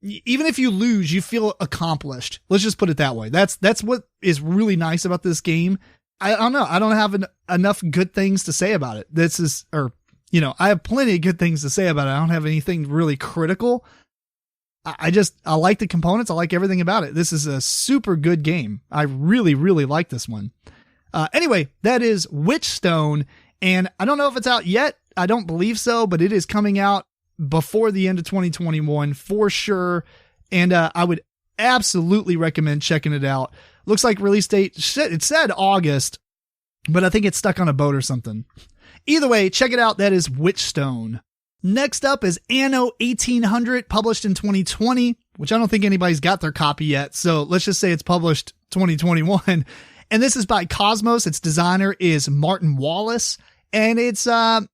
even if you lose, you feel accomplished. Let's just put it that way. That's what is really nice about this game. I don't know. I don't have enough good things to say about it. I have plenty of good things to say about it. I don't have anything really critical. I like the components. I like everything about it. This is a super good game. I really, really like this one. Anyway, that is Witchstone, and I don't know if it's out yet. I don't believe so, but it is coming out before the end of 2021 for sure. And I would absolutely recommend checking it out. Looks like release date, it said August, but I think it's stuck on a boat or something. Either way, check it out. That is Witchstone. Next up is Anno 1800, published in 2020, which I don't think anybody's got their copy yet. So let's just say it's published 2021. And this is by KOSMOS. Its designer is Martin Wallace. And it's it's about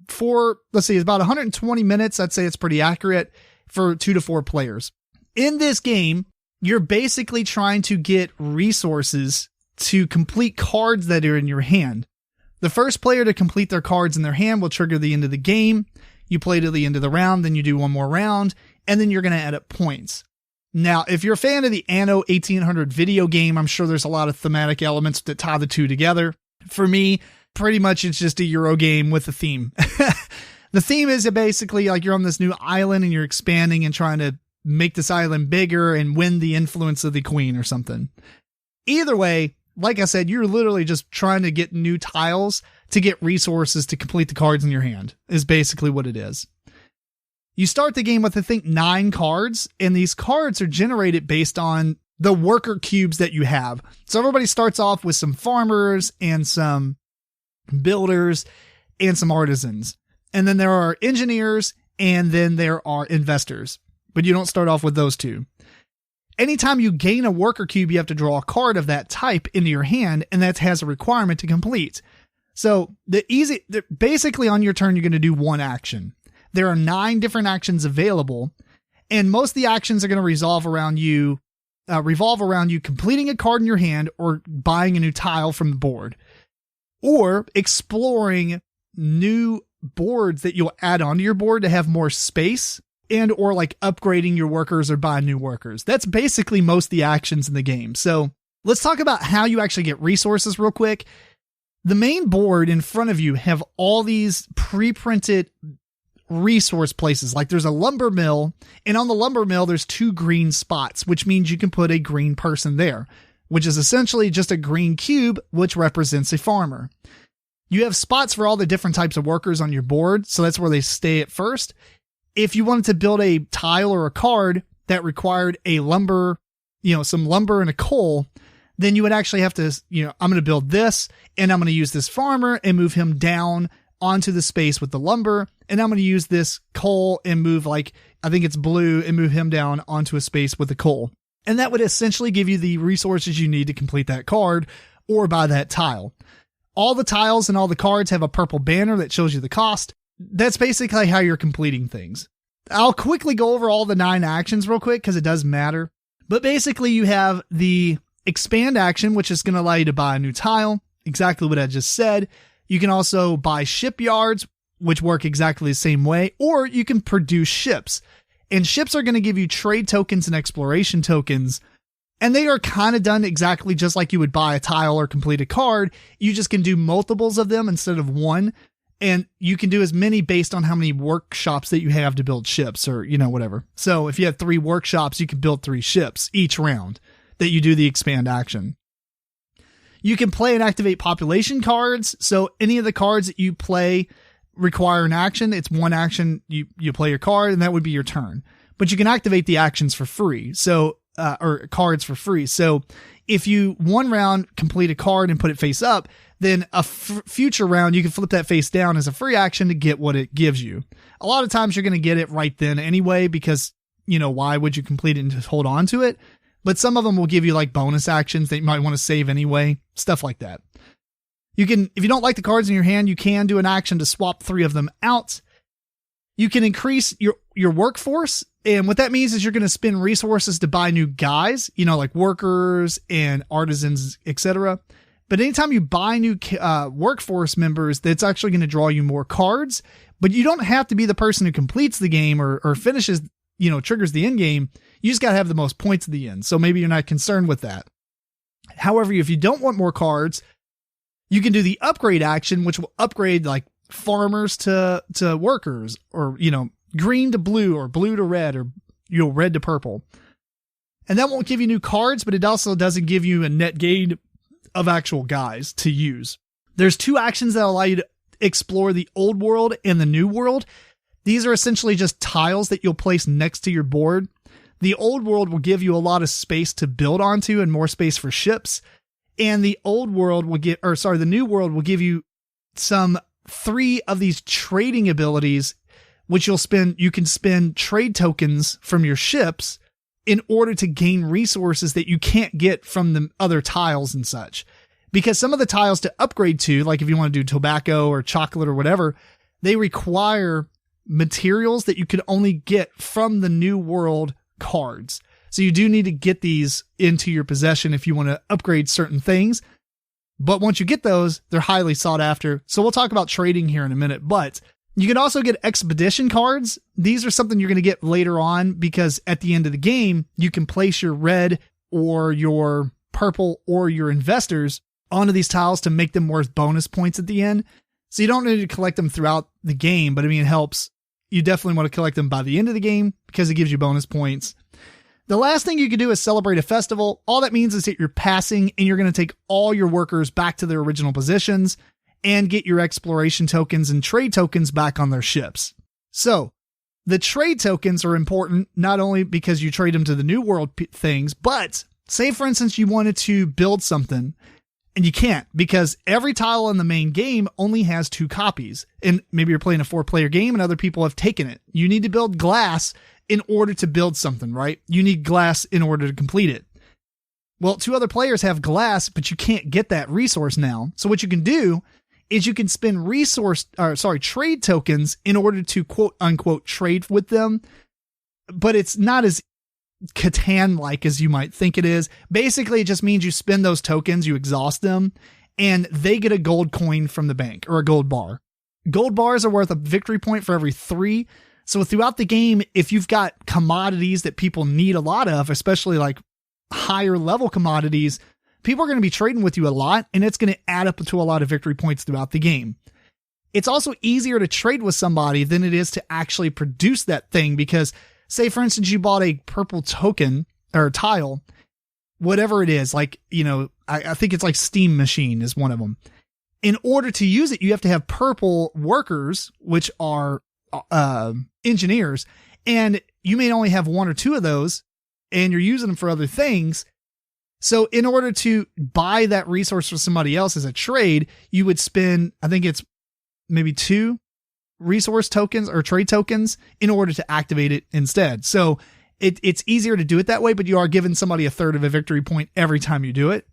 120 minutes. I'd say it's pretty accurate for 2 to 4 players. In this game, you're basically trying to get resources to complete cards that are in your hand. The first player to complete their cards in their hand will trigger the end of the game. You play to the end of the round, then you do one more round, and then you're going to add up points. Now, if you're a fan of the Anno 1800 video game, I'm sure there's a lot of thematic elements that tie the two together. For me, pretty much it's just a Euro game with a theme. The theme is basically like you're on this new island and you're expanding and trying to make this island bigger and win the influence of the queen or something. Either way, like I said, you're literally just trying to get new tiles to get resources to complete the cards in your hand, is basically what it is. You start the game with, I think, 9 cards, and these cards are generated based on the worker cubes that you have. So everybody starts off with some farmers and some builders and some artisans. And then there are engineers, and then there are investors. But you don't start off with those 2. Anytime you gain a worker cube, you have to draw a card of that type into your hand, and that has a requirement to complete. So basically on your turn, you're going to do one action. There are 9 different actions available, and most of the actions are going to revolve around you completing a card in your hand, or buying a new tile from the board, or exploring new boards that you'll add onto your board to have more space, and or like upgrading your workers or buying new workers. That's basically most of the actions in the game. So let's talk about how you actually get resources real quick. The main board in front of you have all these pre-printed resource places. Like there's a lumber mill, and on the lumber mill, there's 2 green spots, which means you can put a green person there, which is essentially just a green cube, which represents a farmer. You have spots for all the different types of workers on your board. So that's where they stay at first. If you wanted to build a tile or a card that required a lumber, some lumber and a coal, then you would actually have to, I'm going to build this, and I'm going to use this farmer and move him down onto the space with the lumber. And I'm going to use this coal and move, like, I think it's blue, and move him down onto a space with the coal. And that would essentially give you the resources you need to complete that card or buy that tile. All the tiles and all the cards have a purple banner that shows you the cost. That's basically how you're completing things. I'll quickly go over all the 9 actions real quick because it does matter. But basically you have the expand action, which is going to allow you to buy a new tile. Exactly what I just said. You can also buy shipyards, which work exactly the same way, or you can produce ships. And ships are going to give you trade tokens and exploration tokens. And they are kind of done exactly just like you would buy a tile or complete a card. You just can do multiples of them instead of one. And you can do as many based on how many workshops that you have to build ships or, whatever. So if you have 3 workshops, you can build 3 ships each round that you do the expand action. You can play and activate population cards. So any of the cards that you play require an action. It's one action. You play your card and that would be your turn. But you can activate the actions for free. So, or cards for free. So if you one round complete a card and put it face up, then a future round, you can flip that face down as a free action to get what it gives you. A lot of times you're going to get it right then anyway, because, why would you complete it and just hold on to it? But some of them will give you like bonus actions that you might want to save anyway, stuff like that. You can, if you don't like the cards in your hand, you can do an action to swap 3 of them out. You can increase your workforce. And what that means is you're going to spend resources to buy new guys, like workers and artisans, etc. But anytime you buy new workforce members, that's actually going to draw you more cards. But you don't have to be the person who completes the game or finishes, triggers the end game. You just got to have the most points at the end. So maybe you're not concerned with that. However, if you don't want more cards, you can do the upgrade action, which will upgrade like farmers to workers, or, green to blue or blue to red, or, red to purple. And that won't give you new cards, but it also doesn't give you a net gain of actual guys to use. There's 2 actions that allow you to explore the old world and the new world. These are essentially just tiles that you'll place next to your board. The old world will give you a lot of space to build onto and more space for ships. And the old world will the new world will give you some 3 of these trading abilities, which you can spend trade tokens from your ships in order to gain resources that you can't get from the other tiles and such. Because some of the tiles to upgrade to, like if you want to do tobacco or chocolate or whatever, they require materials that you could only get from the new world cards. So you do need to get these into your possession if you want to upgrade certain things. But once you get those, they're highly sought after. So we'll talk about trading here in a minute, but you can also get expedition cards. These are something you're going to get later on, because at the end of the game, you can place your red or your purple or your investors onto these tiles to make them worth bonus points at the end. So you don't need to collect them throughout the game, but it helps. You definitely want to collect them by the end of the game because it gives you bonus points. The last thing you can do is celebrate a festival. All that means is that you're passing and you're going to take all your workers back to their original positions and get your exploration tokens and trade tokens back on their ships. So the trade tokens are important not only because you trade them to the new world things, but say, for instance, you wanted to build something and you can't because every tile in the main game only has 2 copies. And maybe you're playing a 4-player game and other people have taken it. You need to build glass in order to build something, right? You need glass in order to complete it. Well, 2 other players have glass, but you can't get that resource now. So what you can do is you can spend trade tokens in order to quote unquote trade with them. But it's not as Catan-like as you might think it is. Basically, it just means you spend those tokens, you exhaust them, and they get a gold coin from the bank or a gold bar. Gold bars are worth a victory point for every 3. So throughout the game, if you've got commodities that people need a lot of, especially like higher level commodities, people are going to be trading with you a lot, and it's going to add up to a lot of victory points throughout the game. It's also easier to trade with somebody than it is to actually produce that thing because, say, for instance, you bought a purple token or tile, whatever it is, like, I think it's like Steam Machine is one of them. In order to use it, you have to have purple workers, which are engineers, and you may only have 1 or 2 of those, and you're using them for other things. So in order to buy that resource for somebody else as a trade, you would spend, I think it's maybe 2 resource tokens or trade tokens in order to activate it instead. So it's easier to do it that way, but you are giving somebody a third of a victory point every time you do it.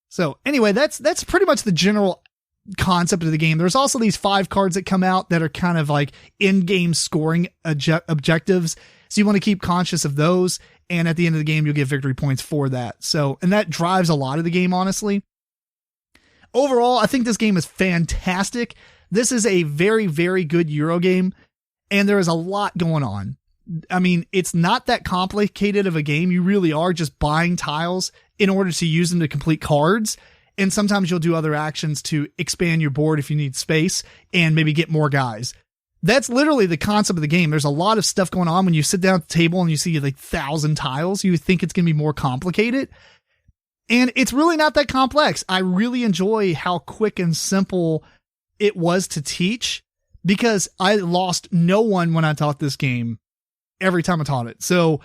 So anyway, that's pretty much the general concept of the game. There's also these 5 cards that come out that are kind of like in-game scoring objectives. So you want to keep conscious of those. And at the end of the game, you'll get victory points for that. So, and that drives a lot of the game, honestly. Overall, I think this game is fantastic. This is a very, very good Euro game, and there is a lot going on. I mean, it's not that complicated of a game. You really are just buying tiles in order to use them to complete cards. And sometimes you'll do other actions to expand your board if you need space and maybe get more guys. That's literally the concept of the game. There's a lot of stuff going on when you sit down at the table and you see like 1,000 tiles. You think it's going to be more complicated. And it's really not that complex. I really enjoy how quick and simple it was to teach because I lost no one when I taught this game every time I taught it. So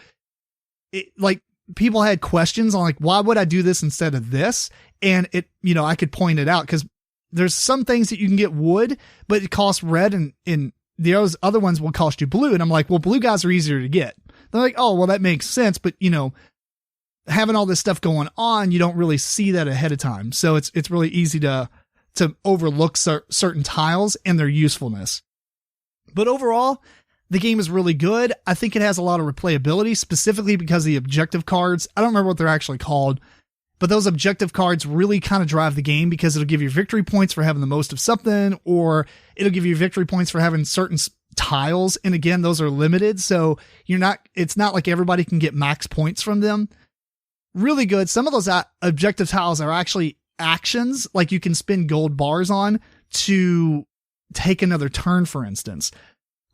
people had questions on like, why would I do this instead of this? And I could point it out because there's some things that you can get wood, but it costs red and those other ones will cost you blue. And I'm like, well, blue guys are easier to get. They're like, oh, well, that makes sense. But having all this stuff going on, you don't really see that ahead of time. So it's really easy to overlook certain tiles and their usefulness. But overall, the game is really good. I think it has a lot of replayability, specifically because of the objective cards. I don't remember what they're actually called, but those objective cards really kind of drive the game because it'll give you victory points for having the most of something, or it'll give you victory points for having certain tiles. And again, those are limited. So it's not like everybody can get max points from them. Really good. Some of those objective tiles are actually actions, like you can spend gold bars on to take another turn, for instance.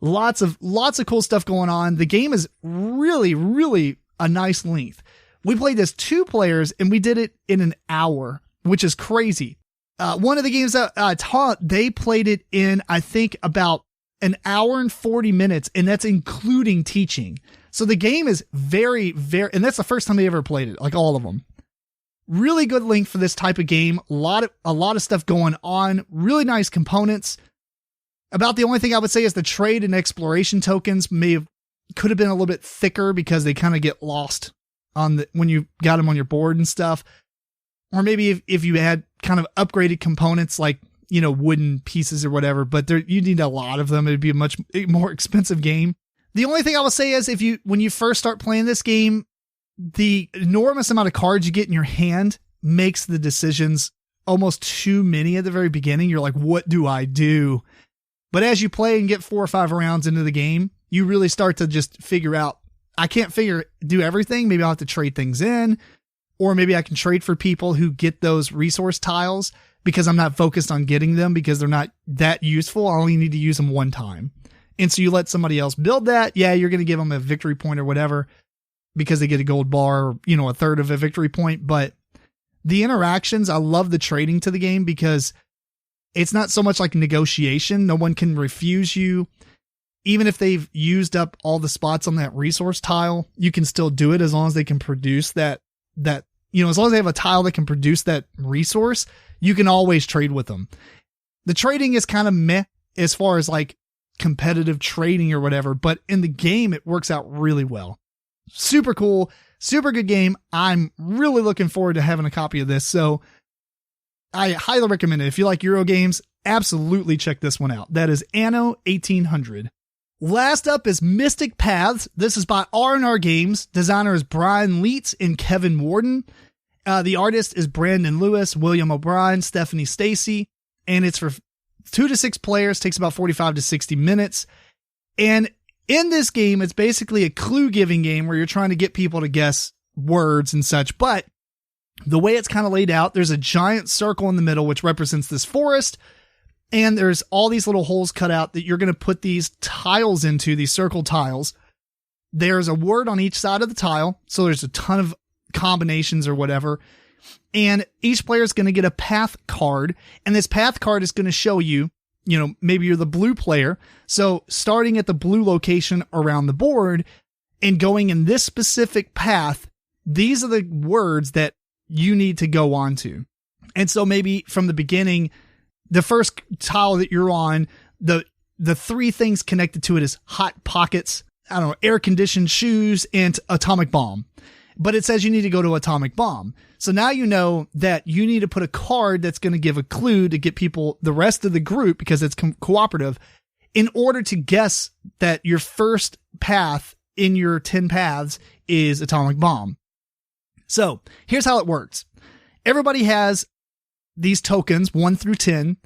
Lots of cool stuff going on. The game is really, really a nice length. We played this 2 players and we did it in an hour, which is crazy. One of the games that I taught, they played it in, I think, about an hour and 40 minutes, and that's including teaching. So the game is very, very, and that's the first time they ever played it, like all of them. Really good length for this type of game. A lot of stuff going on. Really nice components. About the only thing I would say is the trade and exploration tokens could have been a little bit thicker because they kind of get lost when you got them on your board and stuff. Or maybe if you had kind of upgraded components like, wooden pieces or whatever, but you need a lot of them. It'd be a much more expensive game. The only thing I will say is when you first start playing this game, the enormous amount of cards you get in your hand makes the decisions almost too many at the very beginning. You're like, what do I do? But as you play and get 4 or 5 rounds into the game, you really start to just figure out, I can't do everything. Maybe I'll have to trade things in, or maybe I can trade for people who get those resource tiles because I'm not focused on getting them because they're not that useful. I only need to use them one time. And so you let somebody else build that. Yeah, you're going to give them a victory point or whatever because they get a gold bar, or, a third of a victory point. But the interactions, I love the trading to the game because it's not so much like negotiation. No one can refuse you. Even if they've used up all the spots on that resource tile, you can still do it as long as they can produce that, as long as they have a tile that can produce that resource, you can always trade with them. The trading is kind of meh as far as like competitive trading or whatever, but in the game, it works out really well. Super cool, super good game. I'm really looking forward to having a copy of this. So I highly recommend it. If you like Euro games, absolutely check this one out. That is Anno 1800. Last up is Mystic Paths. This is by R&R Games. Designer is Brian Leitz and Kevin Warden. The artist is Brandon Lewis, William O'Brien, Stephanie Stacy, and it's for 2 to 6 players. Takes about 45 to 60 minutes. And in this game, it's basically a clue giving game where you're trying to get people to guess words and such. But the way it's kind of laid out, there's a giant circle in the middle, which represents this forest. And there's all these little holes cut out that you're going to put these tiles into, these circle tiles. There's a word on each side of the tile. So there's a ton of combinations or whatever. And each player is going to get a path card. And this path card is going to show you, maybe you're the blue player. So starting at the blue location around the board and going in this specific path, these are the words that you need to go on to. And so maybe from the beginning, the first tile that you're on, the 3 things connected to it is hot pockets, air conditioned shoes, and atomic bomb. But it says you need to go to atomic bomb. So now you know that you need to put a card that's going to give a clue to get people, the rest of the group, because it's cooperative, in order to guess that your first path in your 10 paths is atomic bomb. So here's how it works. Everybody has these tokens 1 through 10.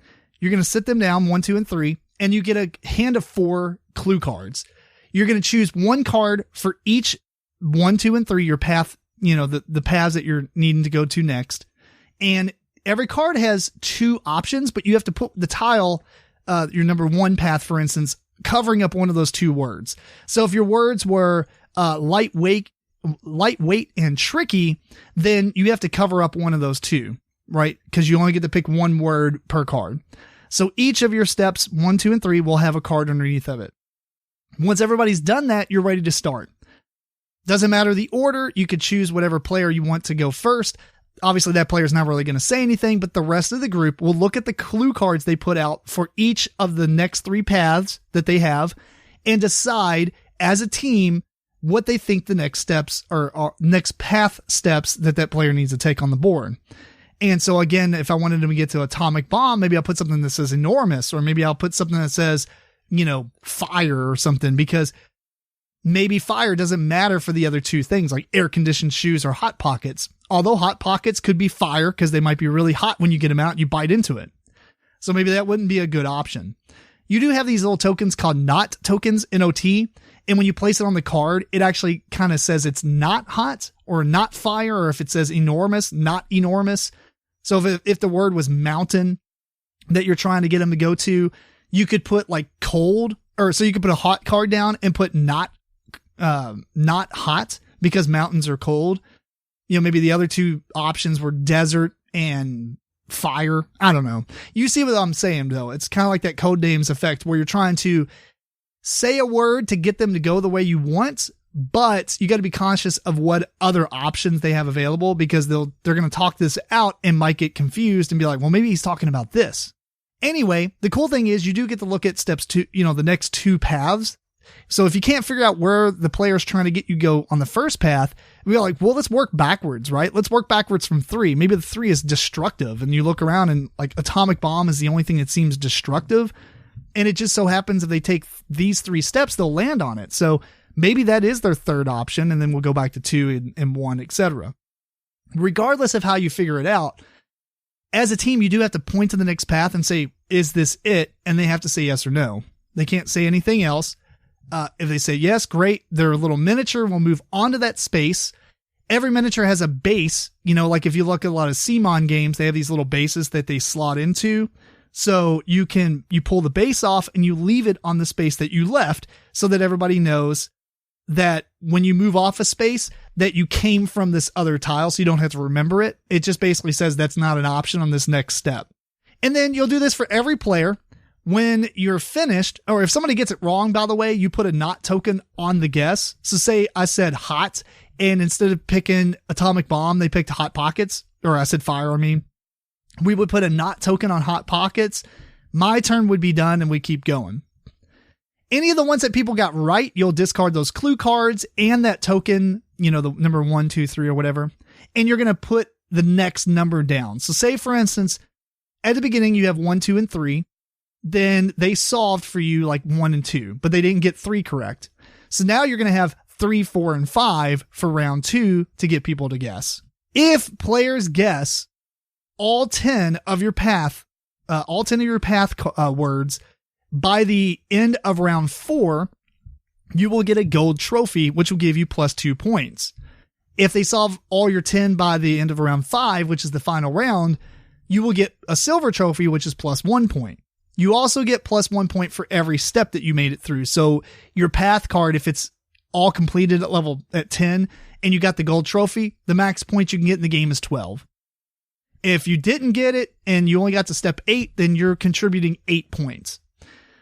You're going to sit them down 1, 2, and 3, and you get a hand of 4 clue cards. You're going to choose one card for each 1, 2, and 3, your path, the paths that you're needing to go to next. And every card has 2 options, but you have to put the tile, your number 1 path, for instance, covering up one of those 2 words. So if your words were lightweight and tricky, then you have to cover up one of those 2, right? Because you only get to pick 1 word per card. So each of your steps 1, 2, and 3 will have a card underneath of it. Once everybody's done that, you're ready to start. Doesn't matter the order. You could choose whatever player you want to go first. Obviously, that player is not really going to say anything, but the rest of the group will look at the clue cards they put out for each of the next 3 paths that they have and decide as a team what they think the next steps or next path steps that player needs to take on the board. And so again, if I wanted to get to atomic bomb, maybe I'll put something that says enormous, or maybe I'll put something that says, fire or something, because maybe fire doesn't matter for the other 2 things like air conditioned shoes or hot pockets. Although hot pockets could be fire because they might be really hot when you get them out and you bite into it. So maybe that wouldn't be a good option. You do have these little tokens called not tokens, NOT. And when you place it on the card, it actually kind of says it's not hot or not fire, or if it says enormous, not enormous. So if the word was mountain that you're trying to get them to go to, you could put like cold, or so you could put a hot card down and put not hot because mountains are cold. Maybe the other 2 options were desert and fire. I don't know. You see what I'm saying though. It's kind of like that code names effect where you're trying to say a word to get them to go the way you want, but you got to be conscious of what other options they have available, because they're going to talk this out and might get confused and be like, well, maybe he's talking about this. Anyway, the cool thing is you do get to look at steps 2, the next 2 paths. So if you can't figure out where the player's trying to get you go on the first path, we're like, well, let's work backwards, right? Let's work backwards from 3. Maybe the 3 is destructive, and you look around and like atomic bomb is the only thing that seems destructive. And it just so happens if they take these 3 steps, they'll land on it. So maybe that is their 3rd option, and then we'll go back to 2 and 1, etc. Regardless of how you figure it out, as a team, you do have to point to the next path and say, is this it? And they have to say yes or no. They can't say anything else. If they say yes, great. Their little miniature will move onto that space. Every miniature has a base. Like if you look at a lot of CMON games, they have these little bases that they slot into. So you pull the base off and you leave it on the space that you left, so that everybody knows that when you move off a space that you came from this other tile, so you don't have to remember it. It just basically says that's not an option on this next step. And then you'll do this for every player. When you're finished, or if somebody gets it wrong, by the way, you put a not token on the guess. So say I said hot, and instead of picking atomic bomb, they picked hot pockets, or I said fire, we would put a not token on hot pockets. My turn would be done and we keep going. Any of the ones that people got right, you'll discard those clue cards and that token, the number 1, 2, 3 or whatever. And you're going to put the next number down. So say for instance, at the beginning you have 1, 2, and 3. Then they solved for you like 1 and 2, but they didn't get 3 correct. So now you're going to have 3, 4, and 5 for round 2 to get people to guess. If players guess all 10 of your path words by the end of round 4, you will get a gold trophy, which will give you plus 2 points. If they solve all your 10 by the end of round 5, which is the final round, you will get a silver trophy, which is plus 1 point. You also get plus 1 point for every step that you made it through. So your path card, if it's all completed at 10 and you got the gold trophy, the max points you can get in the game is 12. If you didn't get it and you only got to step 8, then you're contributing 8 points.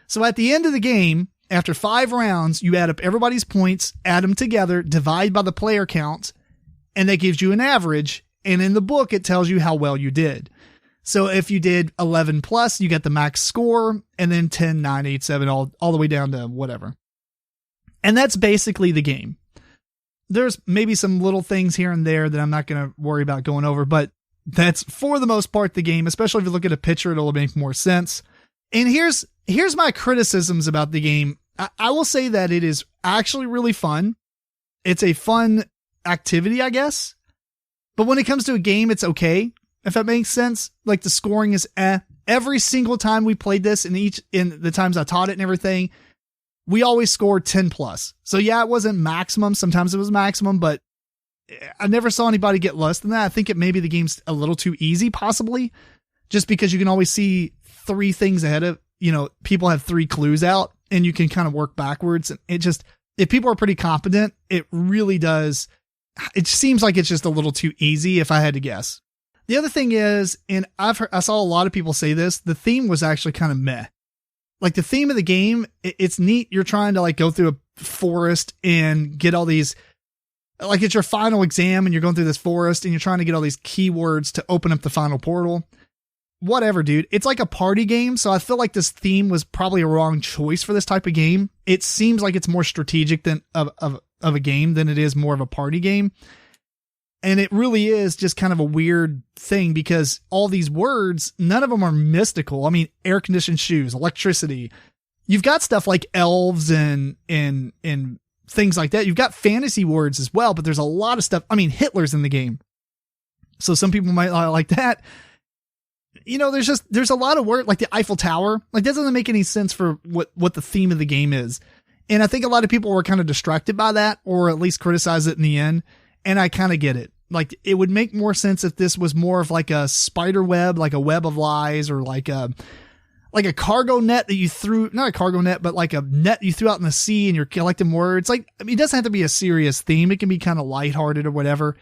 So at the end of the game, after 5 rounds, you add up everybody's points, add them together, divide by the player count, and that gives you an average. And in the book, it tells you how well you did. So if you did 11 plus, you get the max score, and then 10, 9, 8, 7, all the way down to whatever. And that's basically the game. There's maybe some little things here and there that I'm not going to worry about going over, but that's for the most part the game. Especially if you look at a picture, it'll make more sense. And here's my criticisms about the game. I will say that it is actually really fun. It's a fun activity, I guess. But when it comes to a game, it's okay. If that makes sense. Like the scoring is every single time we played this in the times I taught it and everything, we always scored 10 plus. So yeah, it wasn't maximum. Sometimes it was maximum, but I never saw anybody get less than that. I think maybe the game's a little too easy, possibly, just because you can always see 3 things ahead of, people have 3 clues out and you can kind of work backwards. And it just, if people are pretty competent, it really does. It seems like it's just a little too easy if I had to guess. The other thing is, and I saw a lot of people say this, the theme was actually kind of meh. Like the theme of the game, it's neat. You're trying to like go through a forest and get all these, like it's your final exam and you're going through this forest and you're trying to get all these keywords to open up the final portal. Whatever, dude. It's like a party game. So I feel like this theme was probably a wrong choice for this type of game. It seems like it's more strategic than of a game than it is more of a party game. And it really is just kind of a weird thing because all these words, none of them are mystical. I mean, air conditioned shoes, electricity. You've got stuff like elves and things like that. You've got fantasy words as well, but there's a lot of stuff. I mean, Hitler's in the game. So some people might not like that. There's a lot of words like the Eiffel Tower. Like that doesn't make any sense for what the theme of the game is. And I think a lot of people were kind of distracted by that or at least criticize it in the end. And I kind of get it. Like it would make more sense if this was more of like a spider web, like a web of lies, or like a cargo net that you threw, not a cargo net, but like a net you threw out in the sea and you're collecting words. Like, I mean, it doesn't have to be a serious theme. It can be kind of lighthearted or whatever.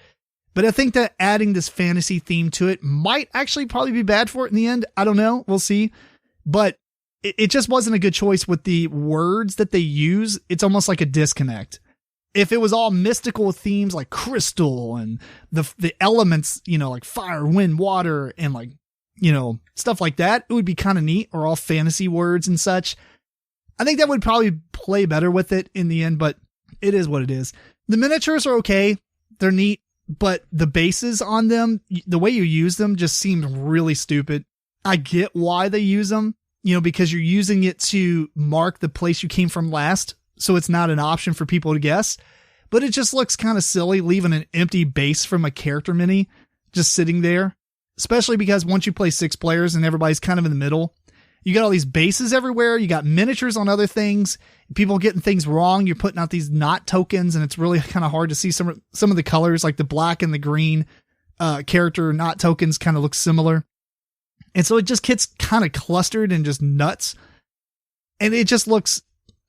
But I think that adding this fantasy theme to it might actually probably be bad for it in the end. I don't know. We'll see. But it just wasn't a good choice with the words that they use. It's almost like a disconnect. If it was all mystical themes like crystal and the elements, like fire, wind, water, and like, stuff like that, it would be kind of neat, or all fantasy words and such. I think that would probably play better with it in the end, but it is what it is. The miniatures are okay. They're neat, but the bases on them, the way you use them just seems really stupid. I get why they use them, because you're using it to mark the place you came from last. So it's not an option for people to guess, but it just looks kind of silly leaving an empty base from a character mini just sitting there, especially because once you play 6 players and everybody's kind of in the middle, you got all these bases everywhere. You got miniatures on other things, people getting things wrong. You're putting out these knot tokens and it's really kind of hard to see some of the colors, like the black and the green character knot tokens kind of look similar. And so it just gets kind of clustered and just nuts. And it just looks,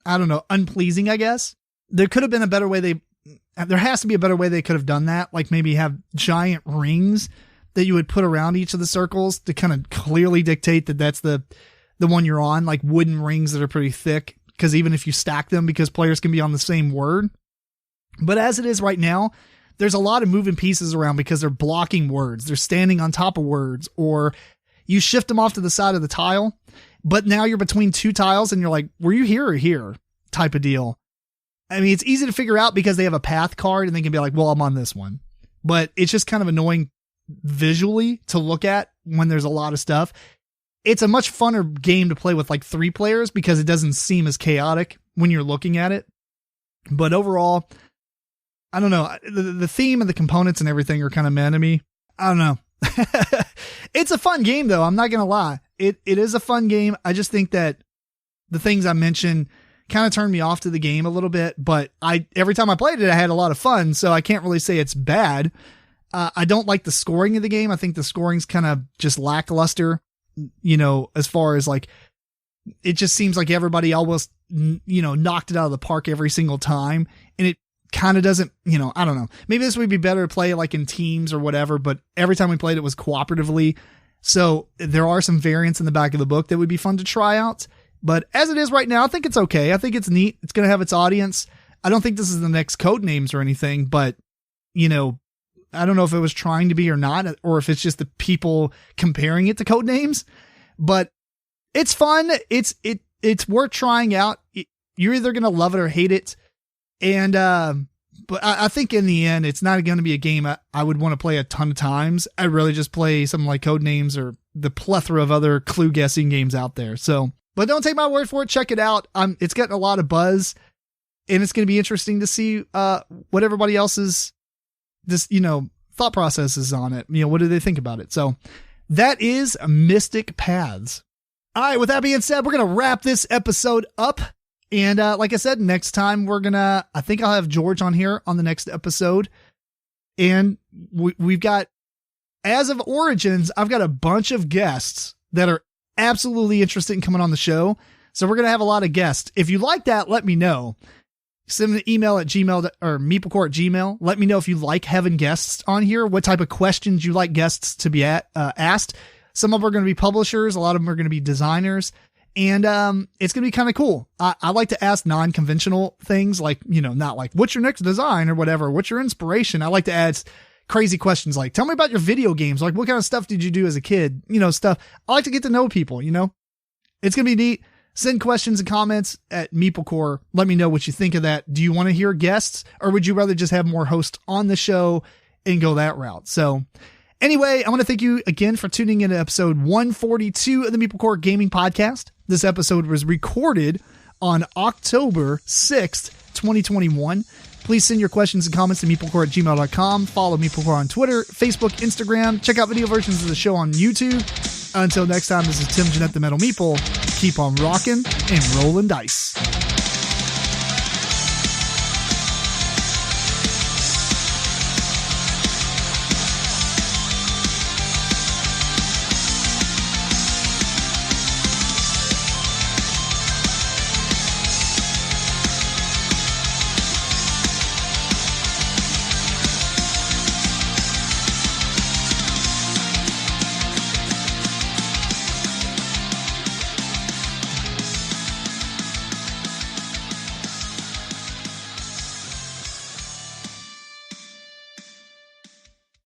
I don't know, unpleasing, I guess. There could have been a better way there has to be a better way they could have done that. Like maybe have giant rings that you would put around each of the circles to kind of clearly dictate that that's the one you're on, like wooden rings that are pretty thick. Because even if you stack them, because players can be on the same word. But as it is right now, there's a lot of moving pieces around because they're blocking words. They're standing on top of words, or you shift them off to the side of the tile. But now you're between 2 tiles and you're like, were you here or here type of deal? I mean, it's easy to figure out because they have a path card and they can be like, well, I'm on this one. But it's just kind of annoying visually to look at when there's a lot of stuff. It's a much funner game to play with like 3 players because it doesn't seem as chaotic when you're looking at it. But overall, I don't know. The theme and the components and everything are kind of meh to me. I don't know. It's a fun game though. I'm not going to lie. It is a fun game. I just think that the things I mentioned kind of turned me off to the game a little bit, but every time I played it, I had a lot of fun. So I can't really say it's bad. I don't like the scoring of the game. I think the scoring's kind of just lackluster, as far as like, it just seems like everybody almost, knocked it out of the park every single time. And it kind of doesn't, I don't know. Maybe this would be better to play like in teams or whatever, but every time we played it was cooperatively. So there are some variants in the back of the book that would be fun to try out. But as it is right now, I think it's okay. I think it's neat. It's going to have its audience. I don't think this is the next Codenames or anything, but, I don't know if it was trying to be or not, or if it's just the people comparing it to Codenames, but it's fun. It's worth trying out. You're either going to love it or hate it. And, but I think in the end, it's not going to be a game I would want to play a ton of times. I'd really just play something like Codenames or the plethora of other clue guessing games out there. So, but don't take my word for it. Check it out. It's getting a lot of buzz, and it's going to be interesting to see, what everybody else's, thought processes on it. What do they think about it? So that is Mystic Paths. All right. With that being said, we're going to wrap this episode up. And like I said, next time I think I'll have George on here on the next episode. And we've got, as of Origins, I've got a bunch of guests that are absolutely interested in coming on the show. So we're going to have a lot of guests. If you like that, let me know. Send me an email at Gmail or MeepleCore at Gmail. Let me know if you like having guests on here, what type of questions you like guests to be asked. Some of them are going to be publishers. A lot of them are going to be designers. And it's going to be kind of cool. I like to ask non-conventional things like, not like, what's your next design or whatever? What's your inspiration? I like to ask crazy questions like, tell me about your video games. Like, what kind of stuff did you do as a kid? Stuff. I like to get to know people, It's going to be neat. Send questions and comments at MeepleCore. Let me know what you think of that. Do you want to hear guests, or would you rather just have more hosts on the show and go that route? So anyway, I want to thank you again for tuning in to episode 142 of the MeepleCore Gaming Podcast. This episode was recorded on October 6th, 2021. Please send your questions and comments to MeepleCore@gmail.com. Follow MeepleCore on Twitter, Facebook, Instagram. Check out video versions of the show on YouTube. Until next time, this is Tim Jennette, the Metal Meeple. Keep on rocking and rolling dice.